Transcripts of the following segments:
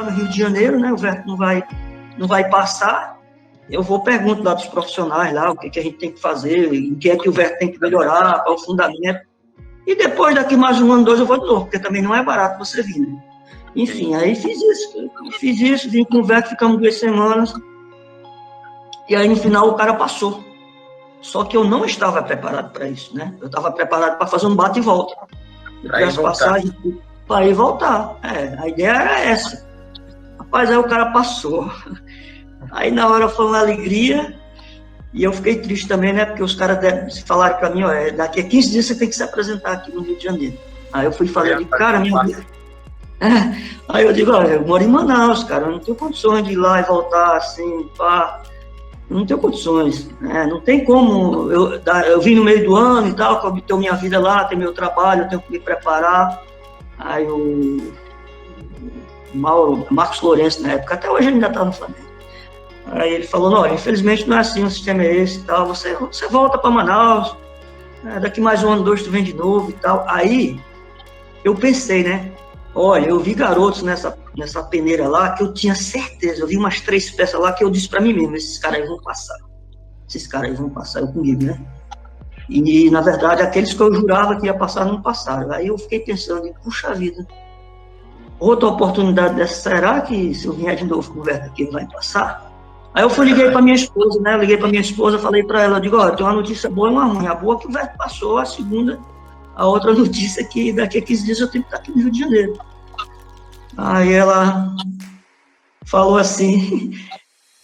no Rio de Janeiro, né? O Verto não vai passar. Eu pergunto lá dos profissionais lá, o que a gente tem que fazer, em que é que o Verto tem que melhorar, qual o fundamento. E depois, daqui mais um ano, 2, eu vou de novo, porque também não é barato você vir, né? Enfim, aí fiz isso, vim com o Verto, ficamos 2 semanas. E aí, no final, o cara passou. Só que eu não estava preparado para isso, né? Eu estava preparado para fazer um bate e volta. Para ir e voltar. A ideia era essa. Rapaz, aí o cara passou. Aí na hora foi uma alegria e eu fiquei triste também, né? Porque os caras falaram para mim, daqui a 15 dias você tem que se apresentar aqui no Rio de Janeiro. Aí eu fui falar, eu digo, cara, aí eu digo, olha, eu moro em Manaus, cara, eu não tenho condições de ir lá e voltar assim, pá. Não tenho condições, né? Não tem como, eu vim no meio do ano e tal, que eu tenho minha vida lá, tenho meu trabalho, eu tenho que me preparar. Aí o Marcos Lourenço, na época, até hoje ele ainda está no Flamengo. Aí ele falou, não, infelizmente não é assim, o sistema é esse e tal, você volta para Manaus, daqui mais um ano, 2, tu vem de novo e tal. Aí eu pensei, né? Olha, eu vi garotos nessa peneira lá que eu tinha certeza, eu vi umas 3 peças lá que eu disse pra mim mesmo, esses caras aí vão passar, eu comigo, né? E, na verdade, aqueles que eu jurava que ia passar, não passaram. Aí eu fiquei pensando, puxa vida, outra oportunidade dessa, será que se eu vier de novo com o Verto aqui, vai passar? Aí eu liguei pra minha esposa, né? Eu liguei pra minha esposa, falei pra ela, eu digo, tem uma notícia boa e uma ruim. A boa é que o Verto passou, a segunda... A outra notícia é que daqui a 15 dias eu tenho que estar aqui no Rio de Janeiro. Aí ela falou assim,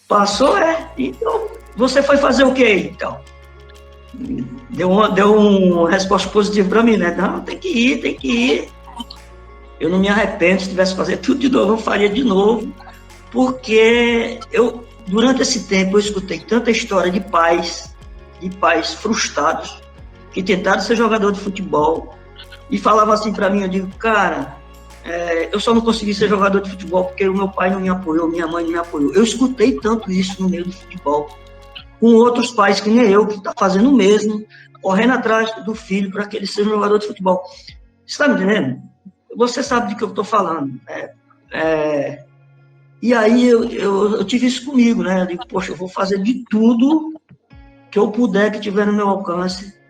passou, então, você foi fazer o quê, então? Deu uma resposta positiva para mim, né? Não, tem que ir. Eu não me arrependo, se tivesse que fazer tudo de novo, eu faria de novo, porque durante esse tempo, eu escutei tanta história de pais frustrados, que tentaram ser jogador de futebol, e falava assim para mim, eu digo, cara, eu só não consegui ser jogador de futebol porque o meu pai não me apoiou, minha mãe não me apoiou. Eu escutei tanto isso no meio do futebol, com outros pais que nem eu, que está fazendo o mesmo, correndo atrás do filho para que ele seja um jogador de futebol. Você está me entendendo? Você sabe do que eu estou falando. E aí eu tive isso comigo, né? Eu digo, poxa, eu vou fazer de tudo que eu puder, que tiver no meu alcance,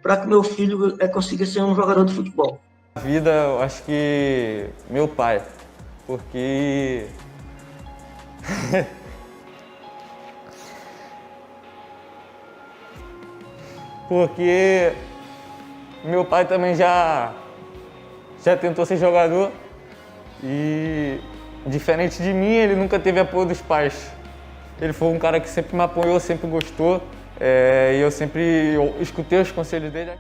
para que meu filho consiga ser um jogador de futebol. A vida, eu acho que meu pai, porque meu pai também já tentou ser jogador e, diferente de mim, ele nunca teve apoio dos pais. Ele foi um cara que sempre me apoiou, sempre gostou. E eu sempre escutei os conselhos dele.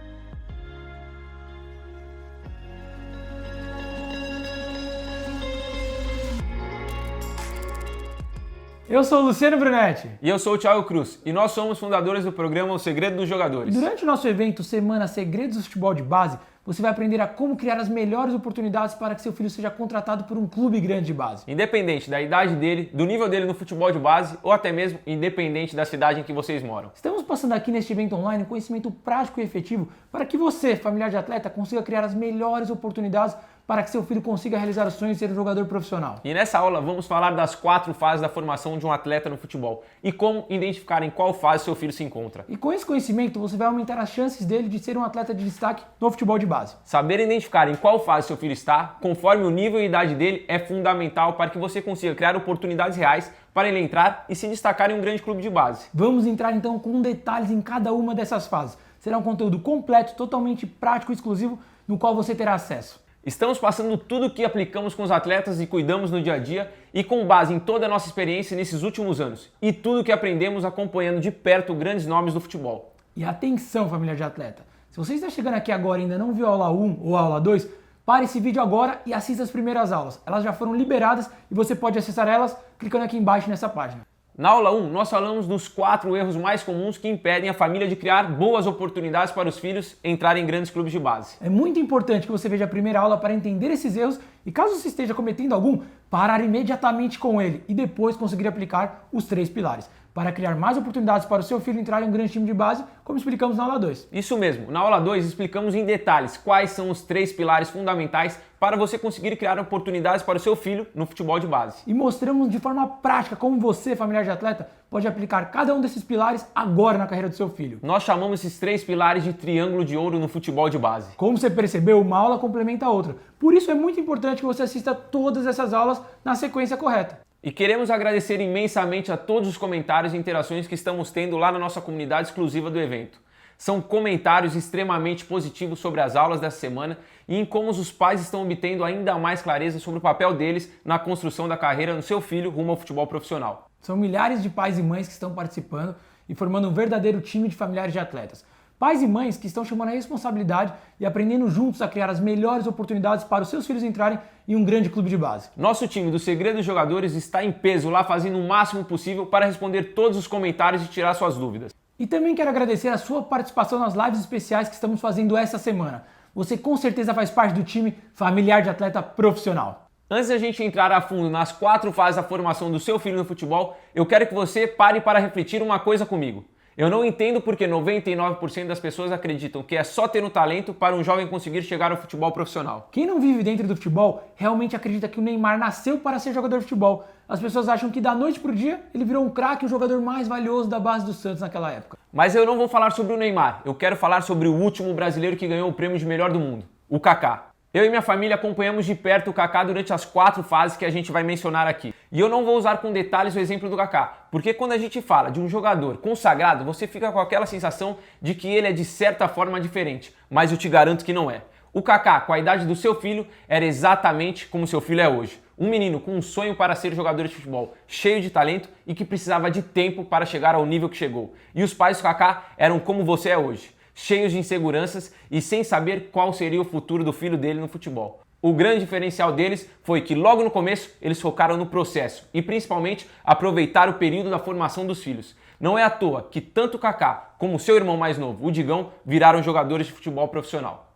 Eu sou o Luciano Brunetti. E eu sou o Thiago Cruz. E nós somos fundadores do programa O Segredo dos Jogadores. Durante o nosso evento Semana Segredos do Futebol de Base, você vai aprender a como criar as melhores oportunidades para que seu filho seja contratado por um clube grande de base. Independente da idade dele, do nível dele no futebol de base ou até mesmo independente da cidade em que vocês moram. Estamos passando aqui neste evento online conhecimento prático e efetivo para que você, familiar de atleta, consiga criar as melhores oportunidades para que seu filho consiga realizar o sonho de ser um jogador profissional. E nessa aula vamos falar das 4 fases da formação de um atleta no futebol e como identificar em qual fase seu filho se encontra. E com esse conhecimento você vai aumentar as chances dele de ser um atleta de destaque no futebol de base. Saber identificar em qual fase seu filho está, conforme o nível e idade dele, é fundamental para que você consiga criar oportunidades reais para ele entrar e se destacar em um grande clube de base. Vamos entrar então com detalhes em cada uma dessas fases. Será um conteúdo completo, totalmente prático e exclusivo, no qual você terá acesso. Estamos passando tudo o que aplicamos com os atletas e cuidamos no dia a dia e com base em toda a nossa experiência nesses últimos anos e tudo o que aprendemos acompanhando de perto grandes nomes do futebol. E atenção, família de atleta! Se você está chegando aqui agora e ainda não viu a aula 1 ou a aula 2, pare esse vídeo agora e assista as primeiras aulas. Elas já foram liberadas e você pode acessar elas clicando aqui embaixo nessa página. Na aula 1, nós falamos dos 4 erros mais comuns que impedem a família de criar boas oportunidades para os filhos entrarem em grandes clubes de base. É muito importante que você veja a primeira aula para entender esses erros e, caso você esteja cometendo algum, parar imediatamente com ele e depois conseguir aplicar os 3 pilares para criar mais oportunidades para o seu filho entrar em um grande time de base, como explicamos na aula 2. Isso mesmo, na aula 2 explicamos em detalhes quais são os 3 pilares fundamentais para você conseguir criar oportunidades para o seu filho no futebol de base. E mostramos de forma prática como você, familiar de atleta, pode aplicar cada um desses pilares agora na carreira do seu filho. Nós chamamos esses 3 pilares de triângulo de ouro no futebol de base. Como você percebeu, uma aula complementa a outra. Por isso é muito importante que você assista todas essas aulas na sequência correta. E queremos agradecer imensamente a todos os comentários e interações que estamos tendo lá na nossa comunidade exclusiva do evento. São comentários extremamente positivos sobre as aulas dessa semana e em como os pais estão obtendo ainda mais clareza sobre o papel deles na construção da carreira do seu filho rumo ao futebol profissional. São milhares de pais e mães que estão participando e formando um verdadeiro time de familiares de atletas. Pais e mães que estão chamando a responsabilidade e aprendendo juntos a criar as melhores oportunidades para os seus filhos entrarem em um grande clube de base. Nosso time do Segredo dos Jogadores está em peso lá fazendo o máximo possível para responder todos os comentários e tirar suas dúvidas. E também quero agradecer a sua participação nas lives especiais que estamos fazendo essa semana. Você com certeza faz parte do time familiar de atleta profissional. Antes da gente entrar a fundo nas 4 fases da formação do seu filho no futebol, eu quero que você pare para refletir uma coisa comigo. Eu não entendo porque 99% das pessoas acreditam que é só ter um talento para um jovem conseguir chegar ao futebol profissional. Quem não vive dentro do futebol realmente acredita que o Neymar nasceu para ser jogador de futebol. As pessoas acham que da noite pro dia ele virou um craque, o jogador mais valioso da base do Santos naquela época. Mas eu não vou falar sobre o Neymar, eu quero falar sobre o último brasileiro que ganhou o prêmio de melhor do mundo, o Kaká. Eu e minha família acompanhamos de perto o Kaká durante as 4 fases que a gente vai mencionar aqui. E eu não vou usar com detalhes o exemplo do Kaká, porque quando a gente fala de um jogador consagrado, você fica com aquela sensação de que ele é de certa forma diferente, mas eu te garanto que não é. O Kaká, com a idade do seu filho, era exatamente como seu filho é hoje. Um menino com um sonho para ser jogador de futebol, cheio de talento e que precisava de tempo para chegar ao nível que chegou. E os pais do Kaká eram como você é hoje, cheios de inseguranças e sem saber qual seria o futuro do filho dele no futebol. O grande diferencial deles foi que logo no começo eles focaram no processo e principalmente aproveitaram o período da formação dos filhos. Não é à toa que tanto o Kaká como seu irmão mais novo, o Digão, viraram jogadores de futebol profissional.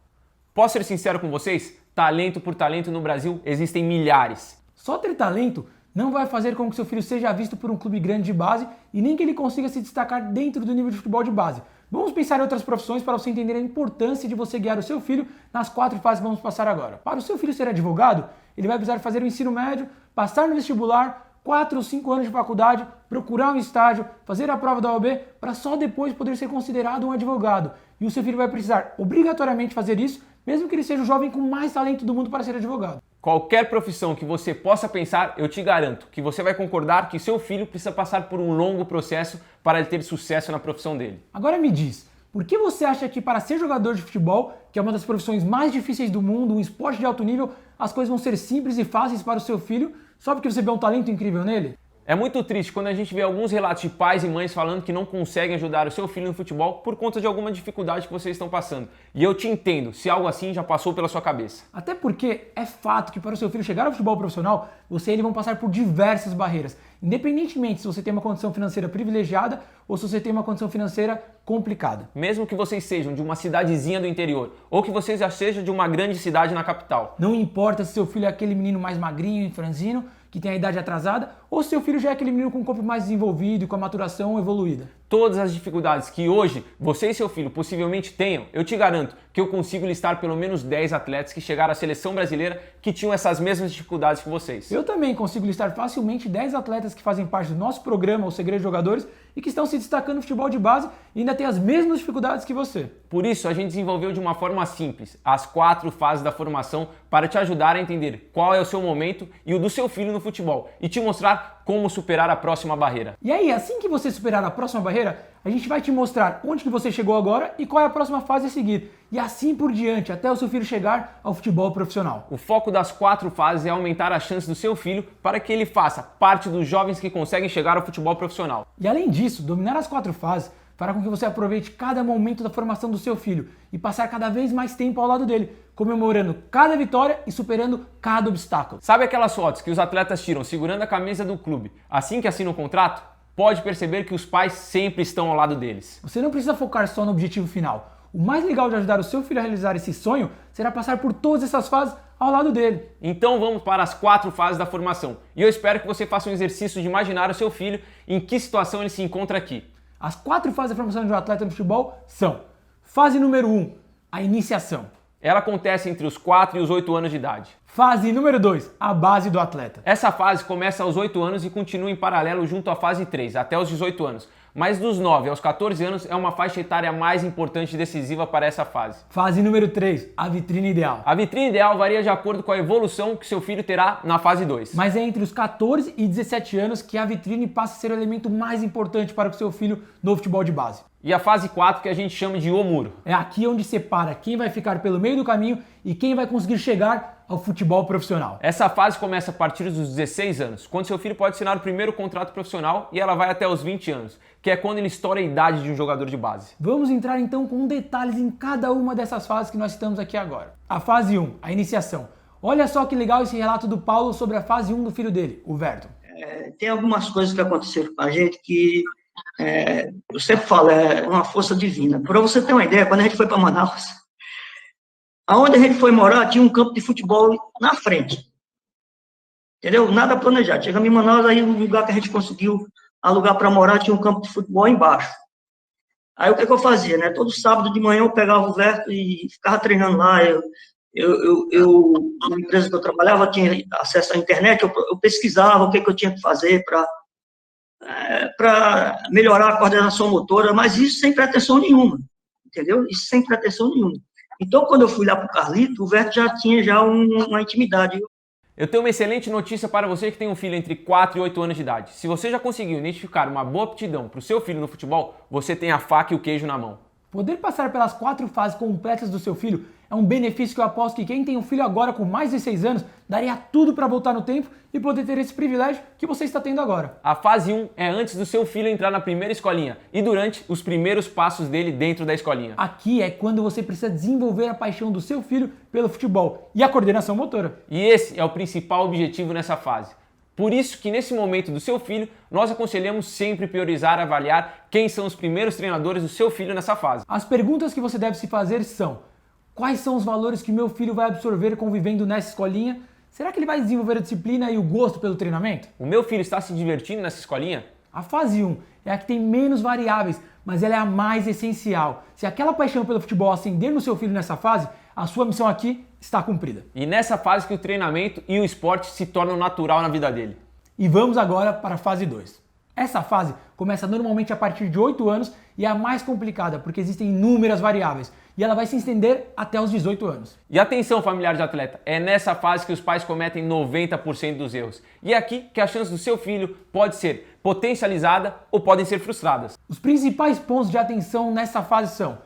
Posso ser sincero com vocês? Talento por talento no Brasil existem milhares. Só ter talento não vai fazer com que seu filho seja visto por um clube grande de base e nem que ele consiga se destacar dentro do nível de futebol de base. Vamos pensar em outras profissões para você entender a importância de você guiar o seu filho nas 4 fases que vamos passar agora. Para o seu filho ser advogado, ele vai precisar fazer o ensino médio, passar no vestibular, 4 ou 5 anos de faculdade, procurar um estágio, fazer a prova da OAB, para só depois poder ser considerado um advogado. E o seu filho vai precisar obrigatoriamente fazer isso, mesmo que ele seja o jovem com mais talento do mundo para ser advogado. Qualquer profissão que você possa pensar, eu te garanto que você vai concordar que seu filho precisa passar por um longo processo para ele ter sucesso na profissão dele. Agora me diz, por que você acha que para ser jogador de futebol, que é uma das profissões mais difíceis do mundo, um esporte de alto nível, as coisas vão ser simples e fáceis para o seu filho, só porque você vê um talento incrível nele? É muito triste quando a gente vê alguns relatos de pais e mães falando que não conseguem ajudar o seu filho no futebol por conta de alguma dificuldade que vocês estão passando. E eu te entendo, se algo assim já passou pela sua cabeça. Até porque é fato que para o seu filho chegar ao futebol profissional, você e ele vão passar por diversas barreiras. Independentemente se você tem uma condição financeira privilegiada ou se você tem uma condição financeira complicada. Mesmo que vocês sejam de uma cidadezinha do interior ou que vocês já sejam de uma grande cidade na capital. Não importa se seu filho é aquele menino mais magrinho e franzino, que tem a idade atrasada, ou se seu filho já é aquele menino com o corpo mais desenvolvido e com a maturação evoluída. Todas as dificuldades que hoje você e seu filho possivelmente tenham, eu te garanto que eu consigo listar pelo menos 10 atletas que chegaram à seleção brasileira que tinham essas mesmas dificuldades que vocês. Eu também consigo listar facilmente 10 atletas que fazem parte do nosso programa, o Segredo de Jogadores, e que estão se destacando no futebol de base e ainda têm as mesmas dificuldades que você. Por isso, a gente desenvolveu de uma forma simples as 4 fases da formação para te ajudar a entender qual é o seu momento e o do seu filho no futebol e te mostrar como superar a próxima barreira. E aí, assim que você superar a próxima barreira, a gente vai te mostrar onde que você chegou agora e qual é a próxima fase a seguir. E assim por diante, até o seu filho chegar ao futebol profissional. O foco das 4 fases é aumentar a chance do seu filho para que ele faça parte dos jovens que conseguem chegar ao futebol profissional. E além disso, dominar as 4 fases fará com que você aproveite cada momento da formação do seu filho e passar cada vez mais tempo ao lado dele, comemorando cada vitória e superando cada obstáculo. Sabe aquelas fotos que os atletas tiram segurando a camisa do clube assim que assinam o contrato? Pode perceber que os pais sempre estão ao lado deles. Você não precisa focar só no objetivo final. O mais legal de ajudar o seu filho a realizar esse sonho será passar por todas essas fases ao lado dele. Então vamos para as 4 fases da formação. E eu espero que você faça um exercício de imaginar o seu filho em que situação ele se encontra aqui. As 4 fases da formação de um atleta no futebol são: fase número 1, a iniciação. Ela acontece entre os 4 e os 8 anos de idade. Fase número 2, a base do atleta. Essa fase começa aos 8 anos e continua em paralelo junto à fase 3, até os 18 anos. Mas dos 9 aos 14 anos é uma faixa etária mais importante e decisiva para essa fase. Fase número 3, a vitrine ideal. A vitrine ideal varia de acordo com a evolução que seu filho terá na fase 2. Mas é entre os 14 e 17 anos que a vitrine passa a ser o elemento mais importante para o seu filho no futebol de base. E a fase 4 que a gente chama de o muro. É aqui onde separa quem vai ficar pelo meio do caminho e quem vai conseguir chegar ao futebol profissional. Essa fase começa a partir dos 16 anos, quando seu filho pode assinar o primeiro contrato profissional, e ela vai até os 20 anos, que é quando ele estoura a idade de um jogador de base. Vamos entrar então com detalhes em cada uma dessas fases que nós citamos aqui agora. A fase 1, a iniciação. Olha só que legal esse relato do Paulo sobre a fase 1 do filho dele, o Verton. Tem algumas coisas que aconteceram com a gente que eu sempre falo, é uma força divina. Para você ter uma ideia, quando a gente foi para Manaus, aonde a gente foi morar, tinha um campo de futebol na frente. Entendeu? Nada planejado. Chegamos em Manaus, aí no lugar que a gente conseguiu alugar para morar, tinha um campo de futebol embaixo. Aí o que eu fazia, né? Todo sábado de manhã eu pegava o Verto e ficava treinando lá. Na empresa que eu trabalhava, tinha acesso à internet, eu pesquisava o que eu tinha que fazer para melhorar a coordenação motora, mas isso sem pretensão nenhuma, entendeu? Isso sem pretensão nenhuma. Então, quando eu fui lá para o Carlito, o Verto já tinha uma intimidade. Eu tenho uma excelente notícia para você que tem um filho entre 4 e 8 anos de idade. Se você já conseguiu identificar uma boa aptidão para o seu filho no futebol, você tem a faca e o queijo na mão. Poder passar pelas 4 fases completas do seu filho é um benefício que eu aposto que quem tem um filho agora com mais de 6 anos daria tudo para voltar no tempo e poder ter esse privilégio que você está tendo agora. A fase 1 é antes do seu filho entrar na primeira escolinha e durante os primeiros passos dele dentro da escolinha. Aqui é quando você precisa desenvolver a paixão do seu filho pelo futebol e a coordenação motora. E esse é o principal objetivo nessa fase. Por isso que nesse momento do seu filho, nós aconselhamos sempre priorizar e avaliar quem são os primeiros treinadores do seu filho nessa fase. As perguntas que você deve se fazer são: quais são os valores que meu filho vai absorver convivendo nessa escolinha? Será que ele vai desenvolver a disciplina e o gosto pelo treinamento? O meu filho está se divertindo nessa escolinha? A fase 1 é a que tem menos variáveis, mas ela é a mais essencial. Se aquela paixão pelo futebol acender no seu filho nessa fase, a sua missão aqui está cumprida. E nessa fase que o treinamento e o esporte se tornam natural na vida dele. E vamos agora para a fase 2. Essa fase começa normalmente a partir de 8 anos e é a mais complicada porque existem inúmeras variáveis e ela vai se estender até os 18 anos. E atenção, familiar de atleta, é nessa fase que os pais cometem 90% dos erros. E é aqui que a chance do seu filho pode ser potencializada ou podem ser frustradas. Os principais pontos de atenção nessa fase são: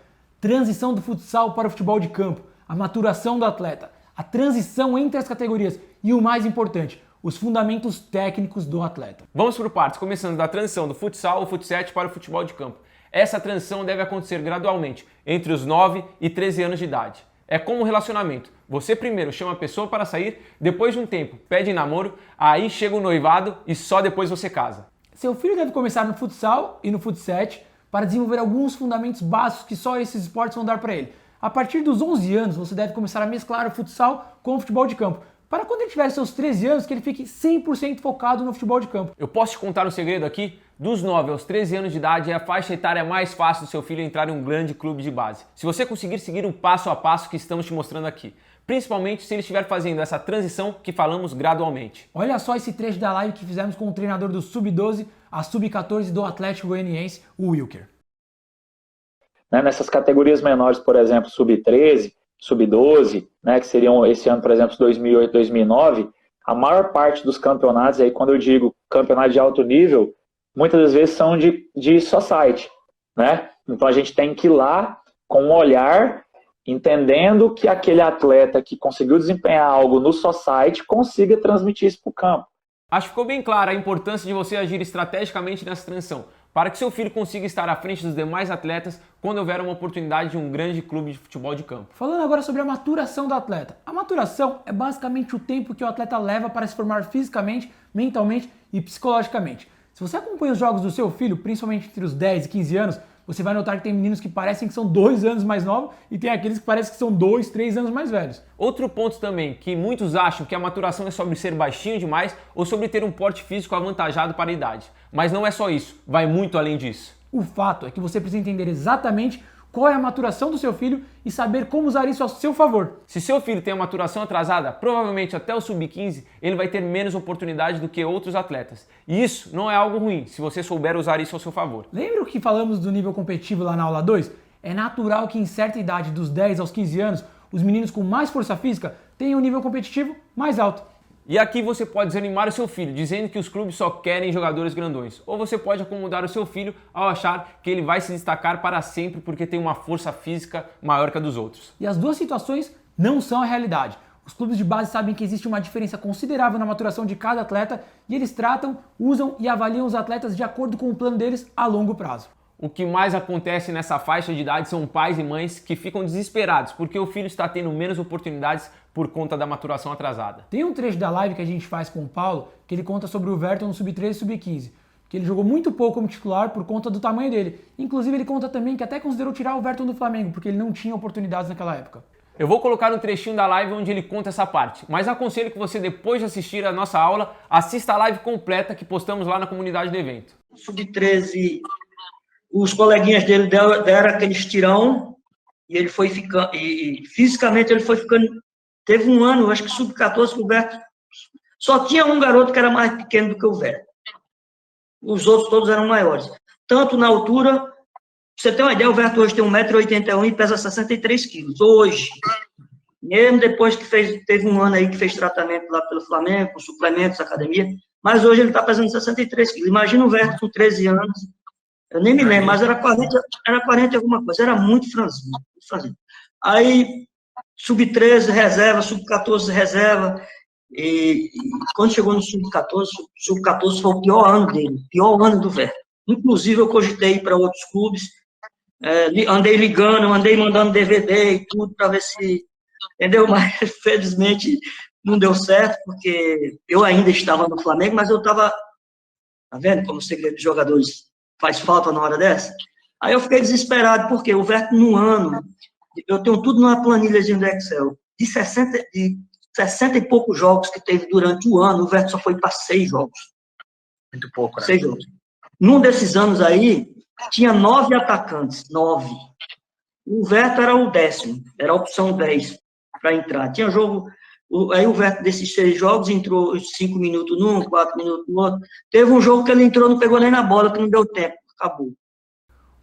transição do futsal para o futebol de campo, a maturação do atleta, a transição entre as categorias e, o mais importante, os fundamentos técnicos do atleta. Vamos por partes, começando da transição do futsal ou futsete para o futebol de campo. Essa transição deve acontecer gradualmente, entre os 9 e 13 anos de idade. É como um relacionamento. Você primeiro chama a pessoa para sair, depois de um tempo pede namoro, aí chega o noivado e só depois você casa. Seu filho deve começar no futsal e no futsete para desenvolver alguns fundamentos básicos que só esses esportes vão dar para ele. A partir dos 11 anos, você deve começar a mesclar o futsal com o futebol de campo, para quando ele tiver seus 13 anos, que ele fique 100% focado no futebol de campo. Eu posso te contar um segredo aqui? Dos 9 aos 13 anos de idade é a faixa etária mais fácil do seu filho entrar em um grande clube de base. Se você conseguir seguir um passo a passo que estamos te mostrando aqui. Principalmente se ele estiver fazendo essa transição que falamos gradualmente. Olha só esse trecho da live que fizemos com o treinador do Sub-12 a Sub-14 do Atlético Goianiense, o Wilker. Nessas categorias menores, por exemplo, Sub-13, Sub-12, que seriam esse ano, por exemplo, 2008, 2009, a maior parte dos campeonatos, aí quando eu digo campeonato de alto nível, muitas das vezes são de society, né? Então a gente tem que ir lá com um olhar, entendendo que aquele atleta que conseguiu desempenhar algo no society consiga transmitir isso para o campo. Acho que ficou bem clara a importância de você agir estrategicamente nessa transição, para que seu filho consiga estar à frente dos demais atletas quando houver uma oportunidade de um grande clube de futebol de campo. Falando agora sobre a maturação do atleta. A maturação é basicamente o tempo que o atleta leva para se formar fisicamente, mentalmente e psicologicamente. Se você acompanha os jogos do seu filho, principalmente entre os 10 e 15 anos, você vai notar que tem meninos que parecem que são 2 anos mais novos e tem aqueles que parecem que são 2, 3 anos mais velhos. Outro ponto também, que muitos acham que a maturação é sobre ser baixinho demais ou sobre ter um porte físico avantajado para a idade. Mas não é só isso, vai muito além disso. O fato é que você precisa entender exatamente qual é a maturação do seu filho e saber como usar isso ao seu favor. Se seu filho tem a maturação atrasada, provavelmente até o sub-15, ele vai ter menos oportunidade do que outros atletas. E isso não é algo ruim, se você souber usar isso ao seu favor. Lembra o que falamos do nível competitivo lá na aula 2? É natural que em certa idade, dos 10 aos 15 anos, os meninos com mais força física tenham um nível competitivo mais alto. E aqui você pode desanimar o seu filho, dizendo que os clubes só querem jogadores grandões. Ou você pode acomodar o seu filho ao achar que ele vai se destacar para sempre porque tem uma força física maior que a dos outros. E as duas situações não são a realidade. Os clubes de base sabem que existe uma diferença considerável na maturação de cada atleta e eles tratam, usam e avaliam os atletas de acordo com o plano deles a longo prazo. O que mais acontece nessa faixa de idade são pais e mães que ficam desesperados porque o filho está tendo menos oportunidades por conta da maturação atrasada. Tem um trecho da live que a gente faz com o Paulo que ele conta sobre o Verton no sub-13 e sub-15, que ele jogou muito pouco como titular por conta do tamanho dele. Inclusive ele conta também que até considerou tirar o Verton do Flamengo porque ele não tinha oportunidades naquela época. Eu vou colocar um trechinho da live onde ele conta essa parte, mas aconselho que você, depois de assistir a nossa aula, assista a live completa que postamos lá na comunidade do evento. Sub-13, os coleguinhas dele deram aquele estirão e ele foi ficando, e fisicamente ele foi ficando. Teve um ano, acho que sub-14, que o Verto só tinha um garoto que era mais pequeno do que o Verto. Os outros todos eram maiores. Tanto na altura, pra você ter uma ideia, o Verto hoje tem 1,81 m e pesa 63 quilos. Hoje, mesmo depois que teve um ano aí que fez tratamento lá pelo Flamengo, com suplementos, academia, mas hoje ele está pesando 63 quilos. Imagina o Verto com 13 anos, eu nem me lembro, mas era 40 alguma coisa, era muito franzino. Aí, sub-13 reserva, sub-14 reserva, e quando chegou no sub-14 foi o pior ano dele, pior ano do Verto. Inclusive, eu cogitei para outros clubes, andei ligando, andei mandando DVD e tudo para ver se, entendeu? Mas, felizmente, não deu certo, porque eu ainda estava no Flamengo, mas eu estava, tá vendo como o segredo dos jogadores faz falta na hora dessa? Aí eu fiquei desesperado, porque o Verto, num ano, eu tenho tudo numa planilhazinha do Excel, de 60 e poucos jogos que teve durante o ano, o Verto só foi para 6 jogos. Muito pouco, né? 6 jogos. Num desses anos aí, tinha 9 atacantes, 9. O Verto era o 10º, era a opção 10 para entrar. Tinha jogo, aí o Verto desses 6 jogos entrou 5 minutos num, 4 minutos no outro. Teve um jogo que ele entrou, não pegou nem na bola, que não deu tempo, acabou.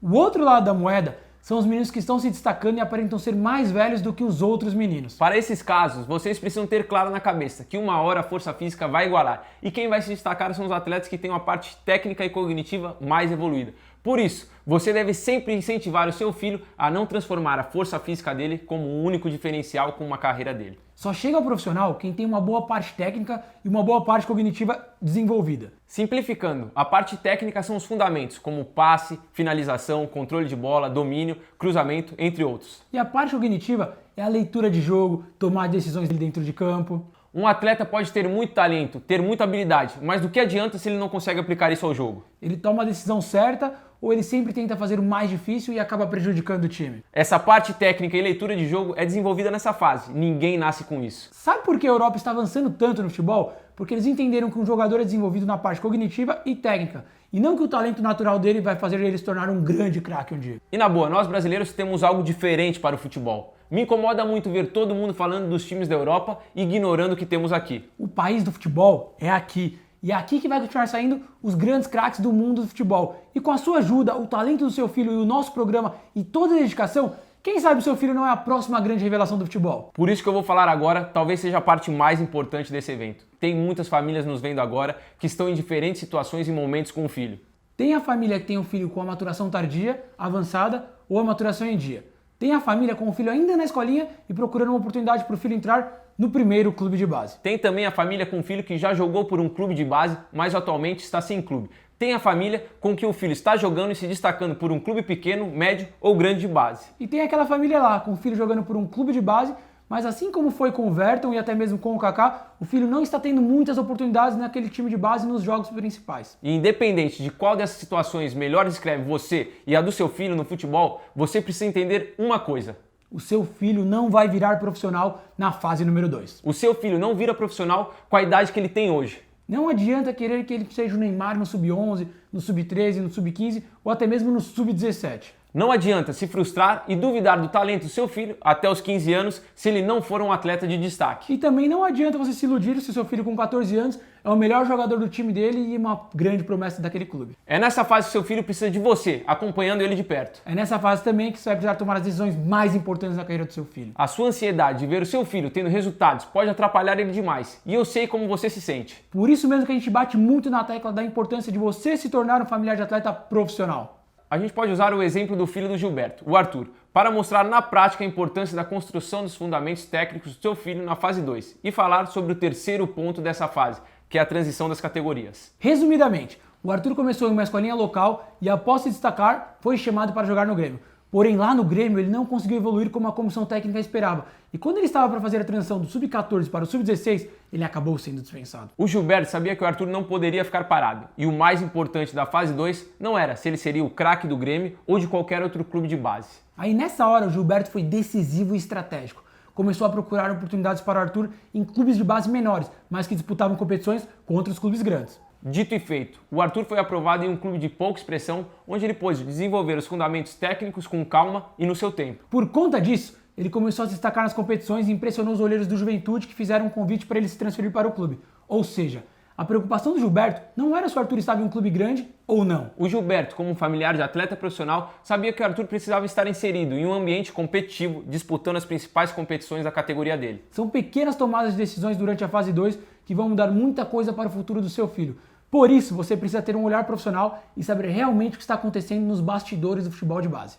O outro lado da moeda são os meninos que estão se destacando e aparentam ser mais velhos do que os outros meninos. Para esses casos, vocês precisam ter claro na cabeça que uma hora a força física vai igualar. E quem vai se destacar são os atletas que têm uma parte técnica e cognitiva mais evoluída. Por isso, você deve sempre incentivar o seu filho a não transformar a força física dele como o único diferencial com uma carreira dele. Só chega ao profissional quem tem uma boa parte técnica e uma boa parte cognitiva desenvolvida. Simplificando, a parte técnica são os fundamentos, como passe, finalização, controle de bola, domínio, cruzamento, entre outros. E a parte cognitiva é a leitura de jogo, tomar decisões dentro de campo. Um atleta pode ter muito talento, ter muita habilidade, mas do que adianta se ele não consegue aplicar isso ao jogo? Ele toma a decisão certa ou ele sempre tenta fazer o mais difícil e acaba prejudicando o time? Essa parte técnica e leitura de jogo é desenvolvida nessa fase. Ninguém nasce com isso. Sabe por que a Europa está avançando tanto no futebol? Porque eles entenderam que um jogador é desenvolvido na parte cognitiva e técnica, e não que o talento natural dele vai fazer ele se tornar um grande craque um dia. E na boa, nós brasileiros temos algo diferente para o futebol. Me incomoda muito ver todo mundo falando dos times da Europa e ignorando o que temos aqui. O país do futebol é aqui. E é aqui que vai continuar saindo os grandes craques do mundo do futebol. E com a sua ajuda, o talento do seu filho e o nosso programa e toda a dedicação, quem sabe o seu filho não é a próxima grande revelação do futebol. Por isso que eu vou falar agora, talvez seja a parte mais importante desse evento. Tem muitas famílias nos vendo agora que estão em diferentes situações e momentos com o filho. Tem a família que tem um filho com a maturação tardia, avançada ou a maturação em dia. Tem a família com o filho ainda na escolinha e procurando uma oportunidade para o filho entrar no primeiro clube de base. Tem também a família com o filho que já jogou por um clube de base, mas atualmente está sem clube. Tem a família com que o filho está jogando e se destacando por um clube pequeno, médio ou grande de base. E tem aquela família lá, com o filho jogando por um clube de base, mas assim como foi com o Verton e até mesmo com o Kaká, o filho não está tendo muitas oportunidades naquele time de base nos jogos principais. E independente de qual dessas situações melhor descreve você e a do seu filho no futebol, você precisa entender uma coisa. O seu filho não vai virar profissional na fase número 2. O seu filho não vira profissional com a idade que ele tem hoje. Não adianta querer que ele seja o Neymar no sub-11, no sub-13, no sub-15 ou até mesmo no sub-17. Não adianta se frustrar e duvidar do talento do seu filho até os 15 anos se ele não for um atleta de destaque. E também não adianta você se iludir se seu filho com 14 anos é o melhor jogador do time dele e uma grande promessa daquele clube. É nessa fase que seu filho precisa de você, acompanhando ele de perto. É nessa fase também que você vai precisar tomar as decisões mais importantes na carreira do seu filho. A sua ansiedade de ver o seu filho tendo resultados pode atrapalhar ele demais, e eu sei como você se sente. Por isso mesmo que a gente bate muito na tecla da importância de você se tornar um familiar de atleta profissional. A gente pode usar o exemplo do filho do Gilberto, o Arthur, para mostrar na prática a importância da construção dos fundamentos técnicos do seu filho na fase 2 e falar sobre o terceiro ponto dessa fase, que é a transição das categorias. Resumidamente, o Arthur começou em uma escolinha local e após se destacar, foi chamado para jogar no Grêmio. Porém, lá no Grêmio, ele não conseguiu evoluir como a comissão técnica esperava. E quando ele estava para fazer a transição do Sub-14 para o Sub-16, ele acabou sendo dispensado. O Gilberto sabia que o Arthur não poderia ficar parado. E o mais importante da fase 2 não era se ele seria o craque do Grêmio ou de qualquer outro clube de base. Aí nessa hora, o Gilberto foi decisivo e estratégico. Começou a procurar oportunidades para o Arthur em clubes de base menores, mas que disputavam competições contra os clubes grandes. Dito e feito, o Arthur foi aprovado em um clube de pouca expressão, onde ele pôde desenvolver os fundamentos técnicos com calma e no seu tempo. Por conta disso, ele começou a se destacar nas competições e impressionou os olheiros do Juventude que fizeram um convite para ele se transferir para o clube. Ou seja, a preocupação do Gilberto não era se o Arthur estava em um clube grande ou não. O Gilberto, como familiar de atleta profissional, sabia que o Arthur precisava estar inserido em um ambiente competitivo, disputando as principais competições da categoria dele. São pequenas tomadas de decisões durante a fase 2 que vão mudar muita coisa para o futuro do seu filho. Por isso, você precisa ter um olhar profissional e saber realmente o que está acontecendo nos bastidores do futebol de base.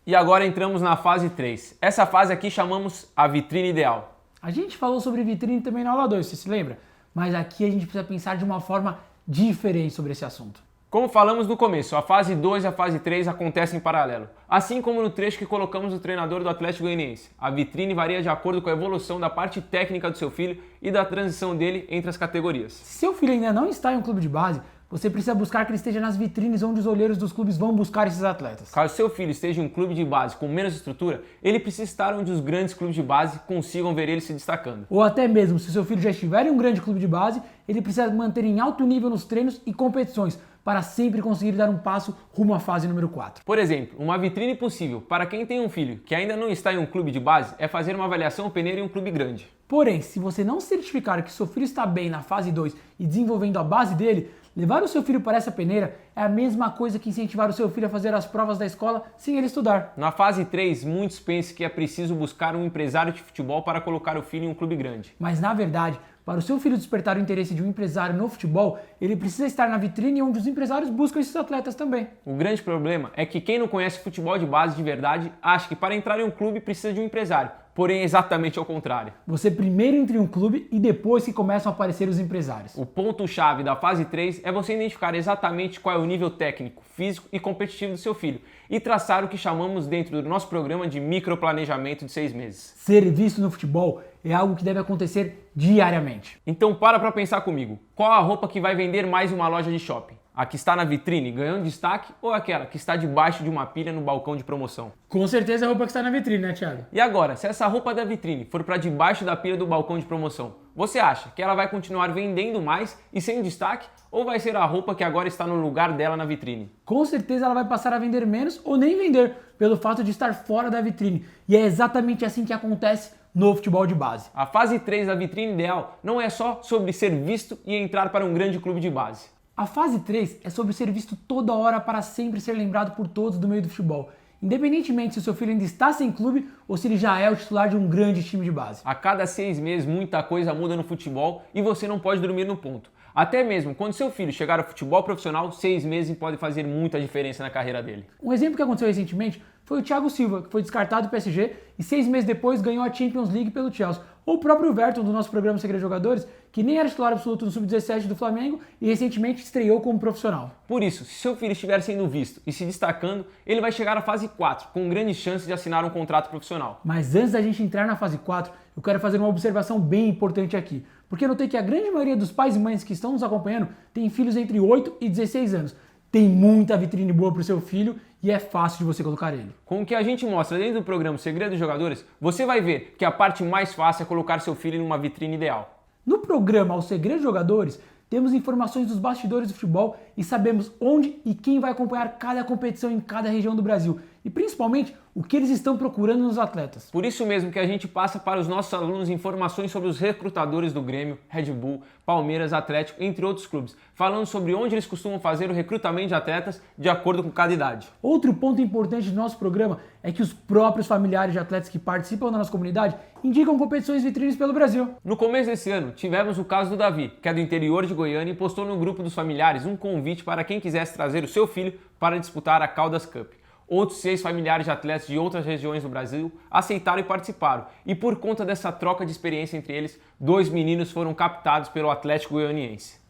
E agora entramos na fase 3. Essa fase aqui chamamos a vitrine ideal. A gente falou sobre vitrine também na aula 2, você se lembra? Mas aqui a gente precisa pensar de uma forma diferente sobre esse assunto. Como falamos no começo, a fase 2 e a fase 3 acontecem em paralelo. Assim como no trecho que colocamos do treinador do Atlético Goianiense. A vitrine varia de acordo com a evolução da parte técnica do seu filho e da transição dele entre as categorias. Se seu filho ainda não está em um clube de base, você precisa buscar que ele esteja nas vitrines onde os olheiros dos clubes vão buscar esses atletas. Caso seu filho esteja em um clube de base com menos estrutura, ele precisa estar onde os grandes clubes de base consigam ver ele se destacando. Ou até mesmo, se seu filho já estiver em um grande clube de base, ele precisa manter em alto nível nos treinos e competições, para sempre conseguir dar um passo rumo à fase número 4. Por exemplo, uma vitrine possível para quem tem um filho que ainda não está em um clube de base é fazer uma avaliação peneira em um clube grande. Porém, se você não certificar que seu filho está bem na fase 2 e desenvolvendo a base dele, levar o seu filho para essa peneira é a mesma coisa que incentivar o seu filho a fazer as provas da escola sem ele estudar. Na fase 3, muitos pensam que é preciso buscar um empresário de futebol para colocar o filho em um clube grande. Mas na verdade, para o seu filho despertar o interesse de um empresário no futebol, ele precisa estar na vitrine onde os empresários buscam esses atletas também. O grande problema é que quem não conhece futebol de base de verdade acha que para entrar em um clube precisa de um empresário. Porém, é exatamente ao contrário. Você primeiro entra em um clube e depois que começam a aparecer os empresários. O ponto-chave da fase 3 é você identificar exatamente qual é o nível técnico, físico e competitivo do seu filho e traçar o que chamamos dentro do nosso programa de microplanejamento de 6 meses. Ser visto no futebol é algo que deve acontecer diariamente. Então para pensar comigo. Qual a roupa que vai vender mais em uma loja de shopping? A que está na vitrine ganhando destaque ou aquela que está debaixo de uma pilha no balcão de promoção? Com certeza é a roupa que está na vitrine, né, Thiago? E agora, se essa roupa da vitrine for para debaixo da pilha do balcão de promoção, você acha que ela vai continuar vendendo mais e sem destaque ou vai ser a roupa que agora está no lugar dela na vitrine? Com certeza ela vai passar a vender menos ou nem vender, pelo fato de estar fora da vitrine. E é exatamente assim que acontece no futebol de base. A fase 3 da vitrine ideal não é só sobre ser visto e entrar para um grande clube de base. A fase 3 é sobre ser visto toda hora para sempre ser lembrado por todos do meio do futebol, independentemente se o seu filho ainda está sem clube ou se ele já é o titular de um grande time de base. A cada 6 meses muita coisa muda no futebol e você não pode dormir no ponto. Até mesmo quando seu filho chegar ao futebol profissional, 6 meses pode fazer muita diferença na carreira dele. Um exemplo que aconteceu recentemente foi o Thiago Silva, que foi descartado do PSG e 6 meses depois ganhou a Champions League pelo Chelsea. Ou o próprio Verton, do nosso programa Segredo Jogadores, que nem era titular absoluto no Sub-17 do Flamengo e recentemente estreou como profissional. Por isso, se seu filho estiver sendo visto e se destacando, ele vai chegar à fase 4, com grande chance de assinar um contrato profissional. Mas antes da gente entrar na fase 4, eu quero fazer uma observação bem importante aqui, porque eu notei que a grande maioria dos pais e mães que estão nos acompanhando tem filhos entre 8 e 16 anos. Tem muita vitrine boa para o seu filho e é fácil de você colocar ele. Com o que a gente mostra dentro do programa Segredo dos Jogadores, você vai ver que a parte mais fácil é colocar seu filho em uma vitrine ideal. No programa O Segredo dos Jogadores, temos informações dos bastidores do futebol e sabemos onde e quem vai acompanhar cada competição em cada região do Brasil. e principalmente o que eles estão procurando nos atletas. Por isso mesmo que a gente passa para os nossos alunos informações sobre os recrutadores do Grêmio, Red Bull, Palmeiras, Atlético, entre outros clubes, falando sobre onde eles costumam fazer o recrutamento de atletas de acordo com cada idade. Outro ponto importante do nosso programa é que os próprios familiares de atletas que participam da nossa comunidade indicam competições vitrines pelo Brasil. No começo desse ano, tivemos o caso do Davi, que é do interior de Goiânia e postou no grupo dos familiares um convite para quem quisesse trazer o seu filho para disputar a Caldas Cup. Outros 6 familiares de atletas de outras regiões do Brasil aceitaram e participaram. E por conta dessa troca de experiência entre eles, 2 meninos foram captados pelo Atlético Goianiense.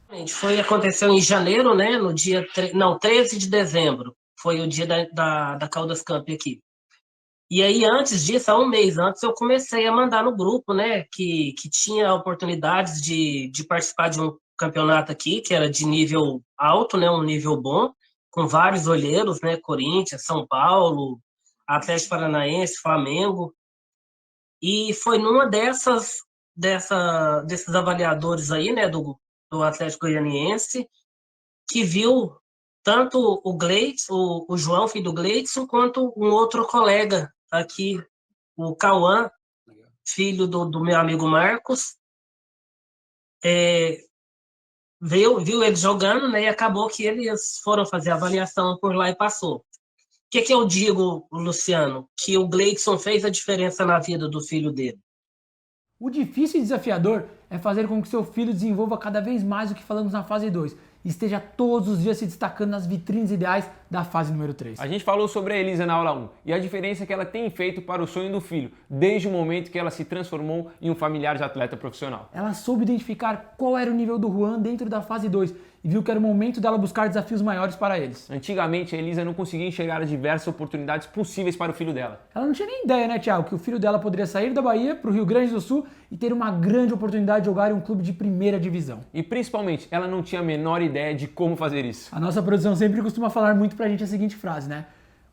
Aconteceu em janeiro, né? No dia 13 de dezembro. Foi o dia da Caldas Cup aqui. E aí, antes disso, há um mês antes, eu comecei a mandar no grupo, né? Que tinha oportunidades de participar de um campeonato aqui, que era de nível alto, né? Um nível bom, com vários olheiros, né? Corinthians, São Paulo, Atlético Paranaense, Flamengo. E foi numa desses avaliadores aí, né? Do Atlético Goianiense, que viu tanto o Gleidson, o João, filho do Gleidson, quanto um outro colega aqui, o Cauã, filho do meu amigo Marcos, viu eles jogando, né, e acabou que eles foram fazer a avaliação por lá e passou. O que eu digo, Luciano? Que o Gleidson fez a diferença na vida do filho dele. O difícil e desafiador é fazer com que seu filho desenvolva cada vez mais o que falamos na fase 2 e esteja todos os dias se destacando nas vitrines ideais da fase número 3. A gente falou sobre a Elisa na aula 1 e a diferença que ela tem feito para o sonho do filho, desde o momento que ela se transformou em um familiar de atleta profissional. Ela soube identificar qual era o nível do Juan dentro da fase 2 e viu que era o momento dela buscar desafios maiores para eles. Antigamente, a Elisa não conseguia enxergar as diversas oportunidades possíveis para o filho dela. Ela não tinha nem ideia, né, Thiago, que o filho dela poderia sair da Bahia para o Rio Grande do Sul e ter uma grande oportunidade de jogar em um clube de primeira divisão. E principalmente, ela não tinha a menor ideia de como fazer isso. A nossa produção sempre costuma falar muito pra gente a seguinte frase, né?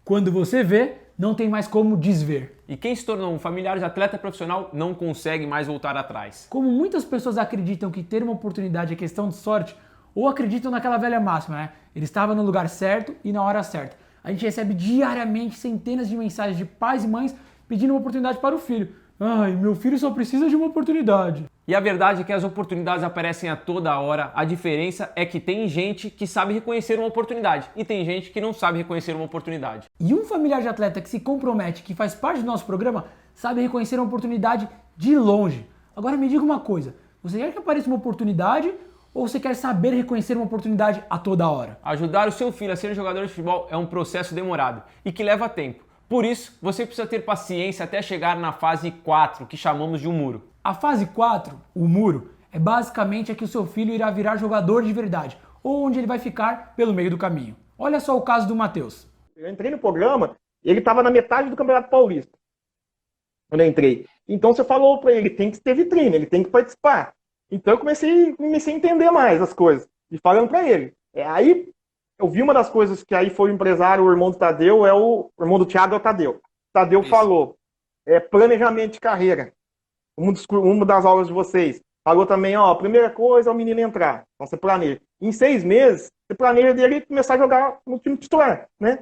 Quando você vê, não tem mais como desver. E quem se tornou um familiar de atleta profissional não consegue mais voltar atrás. Como muitas pessoas acreditam que ter uma oportunidade é questão de sorte, ou acreditam naquela velha máxima, né? Ele estava no lugar certo e na hora certa. A gente recebe diariamente centenas de mensagens de pais e mães pedindo uma oportunidade para o filho. Ai, meu filho só precisa de uma oportunidade. E a verdade é que as oportunidades aparecem a toda hora. A diferença é que tem gente que sabe reconhecer uma oportunidade e tem gente que não sabe reconhecer uma oportunidade. E um familiar de atleta que se compromete, que faz parte do nosso programa, sabe reconhecer uma oportunidade de longe. Agora me diga uma coisa, você quer que apareça uma oportunidade ou você quer saber reconhecer uma oportunidade a toda hora? Ajudar o seu filho a ser jogador de futebol é um processo demorado e que leva tempo. Por isso, você precisa ter paciência até chegar na fase 4, que chamamos de um muro. A fase 4, o muro, é basicamente a que o seu filho irá virar jogador de verdade, ou onde ele vai ficar pelo meio do caminho. Olha só o caso do Matheus. Eu entrei no programa, ele estava na metade do Campeonato Paulista, quando eu entrei. Então você falou para ele, tem que ter vitrine, ele tem que participar. Então eu comecei a entender mais as coisas, e falando para ele. Aí eu vi uma das coisas que aí foi o empresário, o irmão do Tadeu, o irmão do Thiago é o Tadeu. O Tadeu falou, planejamento de carreira. Uma das aulas de vocês. Falou também, a primeira coisa é o menino entrar. Então você planeja. Em 6 meses, você planeja dele começar a jogar no time titular, né?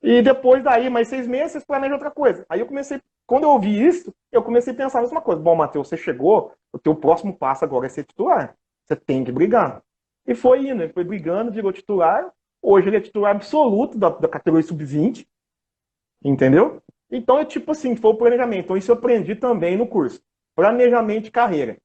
E depois daí, mais 6 meses, você planeja outra coisa. Aí eu comecei, quando eu ouvi isso, eu comecei a pensar nessa coisa. Bom, Matheus, você chegou, o teu próximo passo agora é ser titular. Você tem que brigar. E foi indo, ele foi brigando, virou titular. Hoje ele é titular absoluto da categoria sub-20. Entendeu? Então é tipo assim, foi o planejamento. Então isso eu aprendi também no curso. Planejamento de carreira.